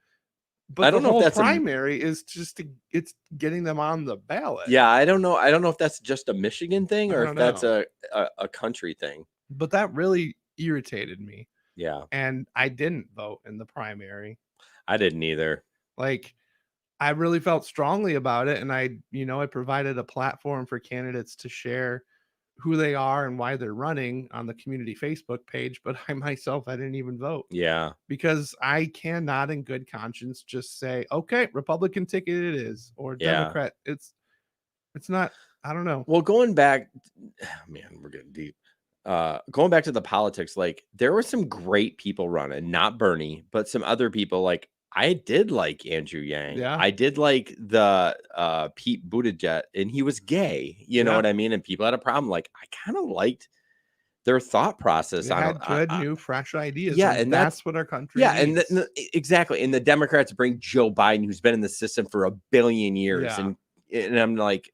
I don't know if that's primary is just it's getting them on the ballot. Yeah, I don't know. I don't know if that's just a Michigan thing or if that's a country thing. But that really irritated me. Yeah. And I didn't vote in the primary. I didn't either. Like, I really felt strongly about it, and I provided a platform for candidates to share who they are and why they're running on the community Facebook page, but I didn't even vote. Yeah. Because I cannot in good conscience just say, okay, Republican ticket it is, or Democrat. It's not, I don't know. Well, going back, man, we're getting deep. Going back to the politics, like, there were some great people running, not Bernie, but some other people. Like, I did like Andrew Yang. Yeah. I did like the Pete Buttigieg, and he was gay. You know what I mean? And people had a problem. Like, I kind of liked their thought process. They had good, new, fresh ideas. Yeah, and that's what our country needs. And exactly. And the Democrats bring Joe Biden, who's been in the system for 1 billion years, and I'm like,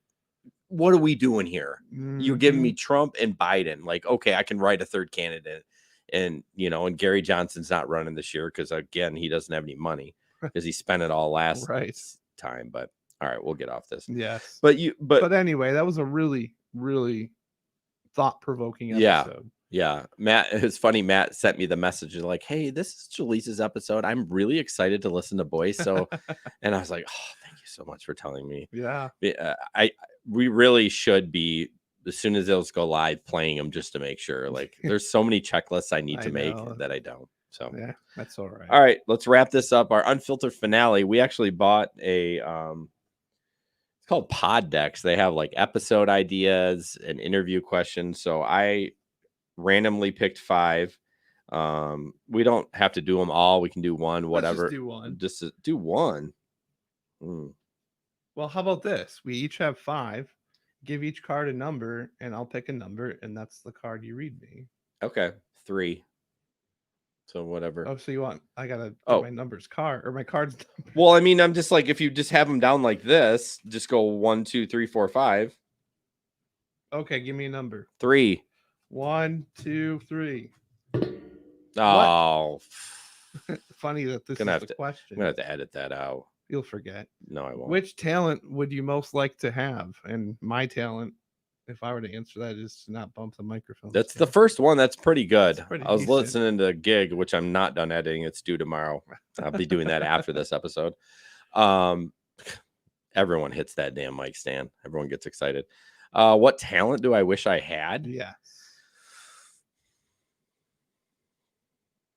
what are we doing here? You're giving me Trump and Biden. Like, okay, I can write a third candidate. And, and Gary Johnson's not running this year because, again, he doesn't have any money because he spent it all last time. But all right, we'll get off this. Yes. But anyway, that was a really, really thought-provoking Yeah. episode. Yeah. Matt, it's funny. Matt sent me the message like, hey, this is Jaleesa's episode. I'm really excited to listen to Boyce. So, and I was like, oh, thank you so much for telling me. Yeah. We really should be, as soon as those go live, playing them just to make sure. Like, there's so many checklists I need to make that I don't. So, yeah, that's all right. All right, let's wrap this up. Our unfiltered finale. We actually bought a it's called Pod Decks. They have like episode ideas and interview questions. So I randomly picked 5. We don't have to do them all. We can do one, whatever. Let's just do one. Just do one. Well, how about this? We each have 5. Give each card a number, and I'll pick a number, and that's the card you read me. Okay, 3. So whatever. Oh, so you want? I gotta get my numbers card or my cards. Number. Well, I mean, I'm just like, if you just have them down like this, just go 1, 2, 3, 4, 5. Okay, give me a number. 3. 1, 2, 3. Oh, funny that this is the question. I'm gonna have to edit that out. You'll forget. No, I won't. Which talent would you most like to have? And my talent, if I were to answer that, is to not bump the microphone. That's the first one. That's pretty good. I was decent. listening to Gig, which I'm not done editing. It's due tomorrow. I'll be doing that after this episode. Everyone hits that damn mic stand. Everyone gets excited. What talent do I wish I had? Yeah.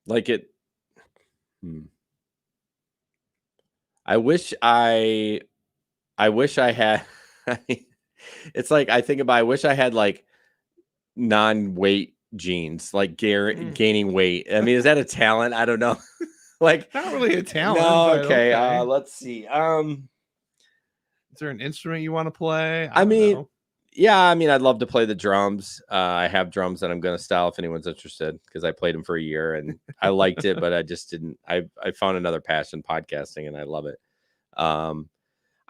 Like it. I wish I had. It's like I think about. I wish I had like non-weight genes, like gaining weight. I mean, is that a talent? I don't know. Like, not really a talent. No. Okay. Let's see. Is there an instrument you want to play? I mean, I'd love to play the drums. I have drums that I'm going to style if anyone's interested, because I played them for a year and I liked it, but I just didn't. I found another passion, podcasting, and I love it.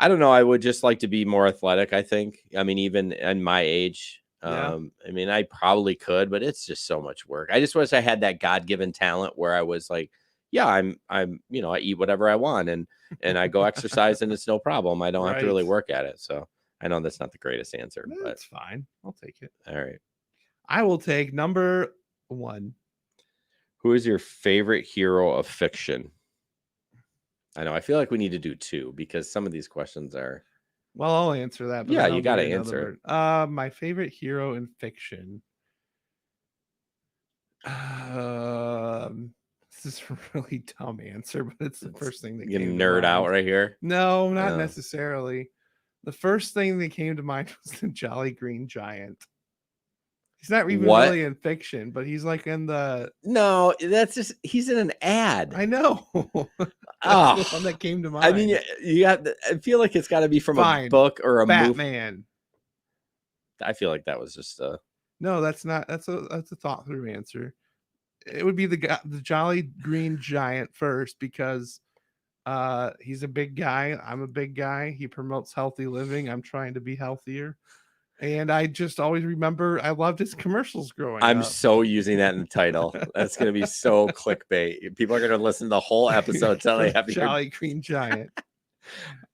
I don't know. I would just like to be more athletic, I think. I mean, even in my age, I mean, I probably could, but it's just so much work. I just wish I had that God-given talent where I was like, yeah, I'm, I eat whatever I want and I go exercise and it's no problem. I don't have to really work at it. So I know that's not the greatest answer, but that's fine. I'll take it. All right. I will take number 1. Who is your favorite hero of fiction? I know. I feel like we need to do 2 because some of these questions are. Well, I'll answer that. But yeah, you got to answer. My favorite hero in fiction. This is a really dumb answer, but it's the first thing that came to mind. Nerd out right here. No, not necessarily. The first thing that came to mind was the Jolly Green Giant. He's not even really in fiction, but he's like in the. No, that's just he's in an ad. I know. That's the one that came to mind. I mean, you got. I feel like it's got to be from a book or a Batman. movie. I feel like that was just a. No, that's not. That's a thought through answer. It would be the Jolly Green Giant first because he's a big guy. I'm a big guy. He promotes healthy living. I'm trying to be healthier. And I just always remember I loved his commercials growing up. I'm so using that in the title. That's going to be so clickbait. People are going to listen to the whole episode until they have Jolly Green Giant.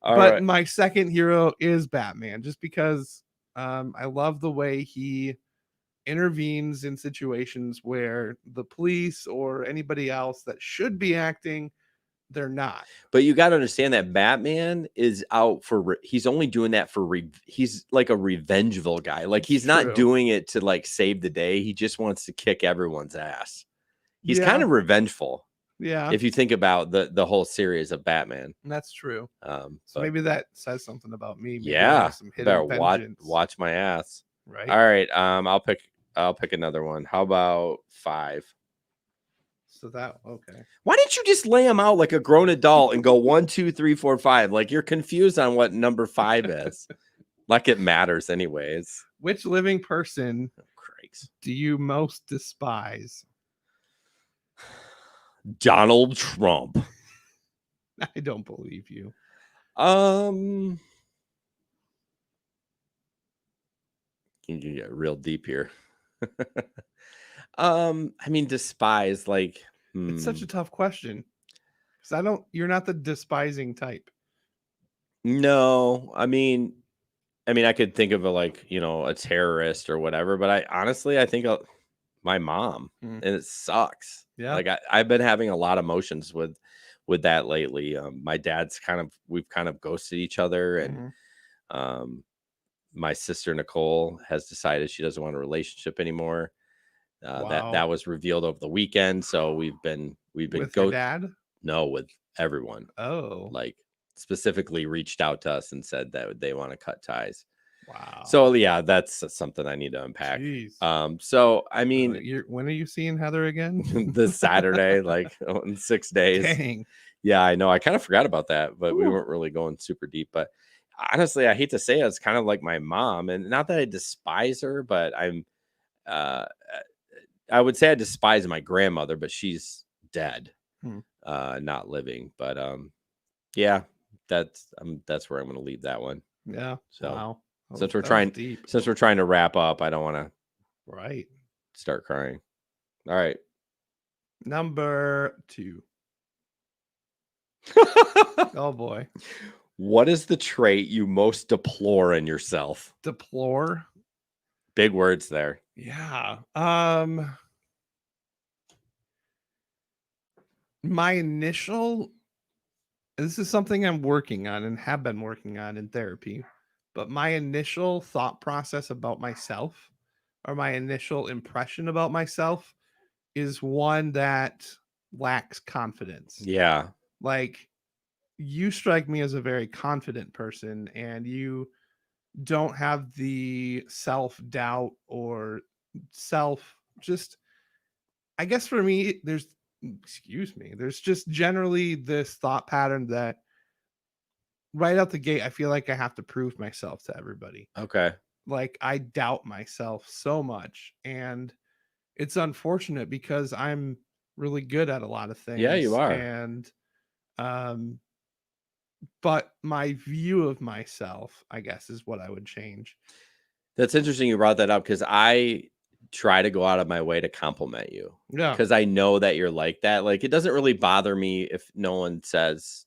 But right. My second hero is Batman, just because I love the way he intervenes in situations where the police or anybody else that should be acting, they're not. But you got to understand that Batman is out for he's only doing that for he's like a revengeful guy. Like he's not doing it to like save the day. He just wants to kick everyone's ass. He's kind of revengeful. Yeah. If you think about the whole series of Batman. That's true. So maybe that says something about me. Maybe some hidden watch my ass. Right. All right. I'll pick another one. How about 5? So that okay. Why didn't you just lay them out like a grown adult and go 1, 2, 3, 4, 5? Like you're confused on what number 5 is. Like it matters anyways. Which living person do you most despise? Donald Trump. I don't believe you. You can get real deep here. I mean, despise, like it's such a tough question because you're not the despising type. No, I mean, I mean, I could think of a terrorist or whatever, but I think my mom, Mm. and it sucks. Yeah. Like I've been having a lot of emotions with that lately. My dad's we've kind of ghosted each other, and Mhm. my sister Nicole has decided she doesn't want a relationship anymore. That Wow. was revealed over the weekend, so we've been With your dad? no, with everyone. Oh, Like specifically reached out to us and said that they want to cut ties. wow. So yeah, that's something I need to unpack. Jeez. So I mean, When are you seeing Heather again? this Saturday, like in 6 days. Dang. Yeah, I know. I kind of forgot about that, but we Ooh. weren't really going super deep. But honestly, I hate to say it, it's kind of like my mom, and not that I despise her, but uh I would say I despise my grandmother, but she's dead, Hmm. not living. But yeah, that's where I'm going to leave that one. Yeah. So Wow. since That was deep. we're trying to wrap up, I don't want to Right. start crying. All right. Number 2. Oh boy. What is the trait you most deplore in yourself? Deplore. Big words there. Yeah. My initial this is something I'm working on and have been working on in therapy, but my initial thought process about myself, or my initial impression about myself, is one that lacks confidence. Yeah. Like, you strike me as a very confident person, and you don't have the self-doubt or self just I guess for me there's just generally this thought pattern that right out the gate I feel like I have to prove myself to everybody. Okay. Like, I doubt myself so much, and it's unfortunate because I'm really good at a lot of Yeah, you things, are. and um but my view of myself, I guess, is what I would change. That's interesting you brought that up, because I try to go out of my way to compliment you, Yeah. because I know that you're like that. Like, it doesn't really bother me if no one says,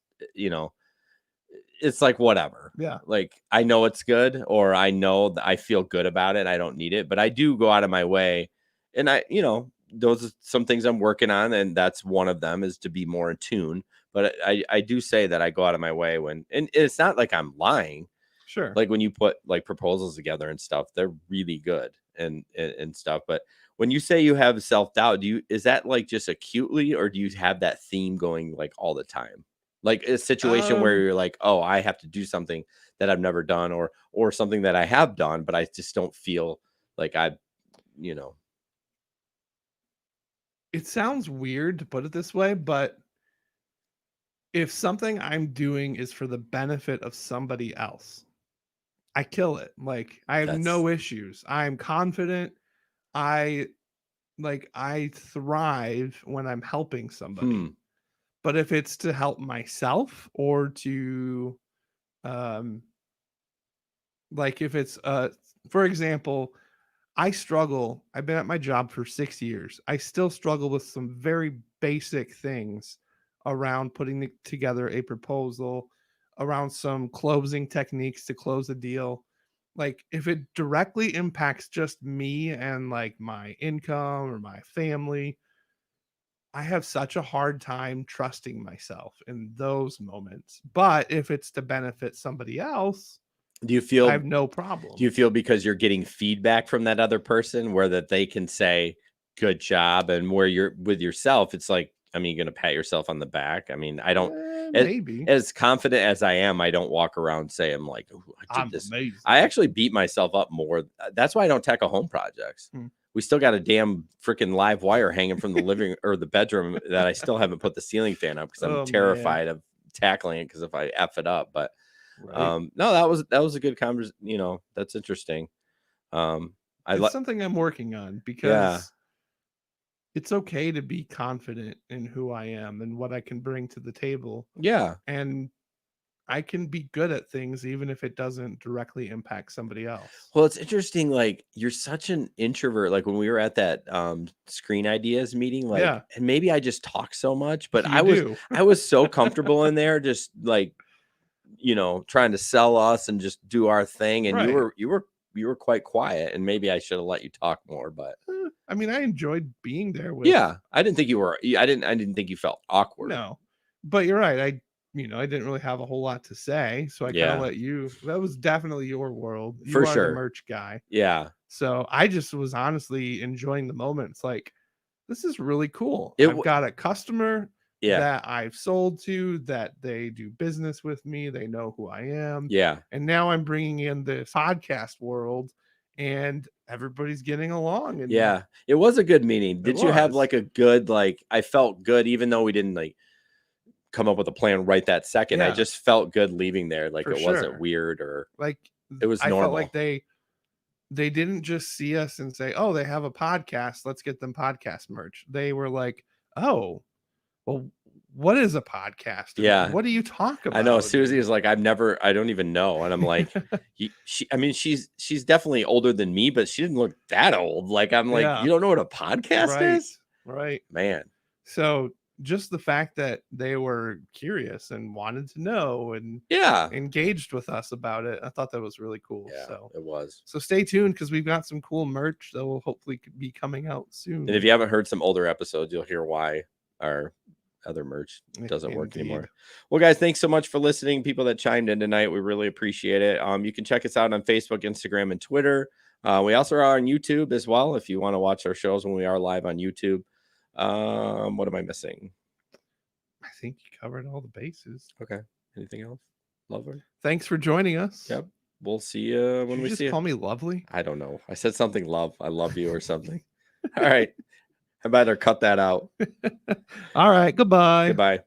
it's like whatever. Yeah. Like, I know it's good, or I know that I feel good about it. I don't need it, but I do go out of my way. And those are some things I'm working on. And that's one of them, is to be more in tune. But I do say that I go out of my way and it's not like I'm lying. Sure. Like when you put like proposals together and stuff, they're really good and stuff. But when you say you have self-doubt, is that like just acutely, or do you have that theme going like all the time? Like a situation where Um you're like, oh, I have to do something that I've never done, or something that I have done, but I just don't feel like you know, it sounds weird to put it this way, but if something I'm doing is for the benefit of somebody else, I kill it. Like, I have that's no issues. I'm confident. I I thrive when I'm helping somebody. But if it's to help myself or to um if it's for example, I've been at my job for 6 years. I still struggle with some very basic things around putting together a proposal, around some closing techniques to close a deal. Like, if it directly impacts just me and like my income or my family, I have such a hard time trusting myself in those moments. But if it's to benefit somebody else, do you I feel have no problem. because you're getting feedback from that other person, where that they can say good job, and where you're with yourself, it's like, I mean, you're going to pat yourself on the back. I mean, I don't, Maybe. as confident as I am, I don't walk around saying I'm like, "Ooh, I did I'm this." amazing. I actually beat myself up more. That's why I don't tackle home projects. Hmm. We still got a damn freaking live wire hanging from the living or the bedroom that I still haven't put the ceiling fan up, because I'm Oh, man. terrified of tackling it, because if I F it up. But Right. no, that was a good conversation. That's interesting. I It's like, something I'm working on yeah, because it's okay to be confident in who I am and what I can bring to the table. yeah. And I can be good at things even if it doesn't directly impact somebody else. Well, it's interesting. Like, you're such an introvert. Like when we were at that screen ideas meeting, like, Yeah, and maybe I just talk so much, but you do. I was so comfortable in there, just like trying to sell us and just do our thing. And Right. you were quite quiet, and maybe I should have let you talk more, but I mean, I enjoyed being there with. yeah, I didn't think I didn't think you felt awkward. No, but you're right. I didn't really have a whole lot to say, so I kind Yeah. of let you. That was definitely your world. You For are the sure. merch guy. Yeah. So I just was honestly enjoying the moment. It's like, this is really cool. It I've w- got a customer Yeah. that I've sold to, that they do business with me. They know who I am. Yeah. And now I'm bringing in the podcast world, and everybody's getting along. And Yeah. It was a good meeting. Did you have was. like a good, I felt good, even though we didn't come up with a plan right that second. I Yeah. just felt good leaving there. Like For it sure. wasn't weird or Like, it was I normal. felt like they didn't just see us and say, "Oh, they have a podcast. Let's get them podcast merch." They were like, "Oh, well, what is a podcast? And Yeah. what do you talk about?" I know Susie is like, I don't even know. And I'm like, she's definitely older than me, but she didn't look that old. Like, I'm like, Yeah. you don't know what a podcast Right. is? Right. Man. So just the fact that they were curious and wanted to know and Yeah. engaged with us about it, I thought that was really cool. Yeah, So it was. stay tuned, because we've got some cool merch that will hopefully be coming out soon. And if you haven't heard some older episodes, you'll hear why our other merch doesn't work Indeed. anymore. Well, guys, thanks so much for listening. People that chimed in tonight, we really appreciate it. You can check us out on Facebook, Instagram, and Twitter. We also are on YouTube as well if you want to watch our shows when we are live on YouTube. What am I missing? I think you covered all the bases. Okay. Anything else? Lovely. Thanks for joining us. Yep. We'll see you when Did you we just see you. call me lovely? I don't know. I said something love. I love you or something. All right. I better cut that out. All right. Goodbye. Goodbye.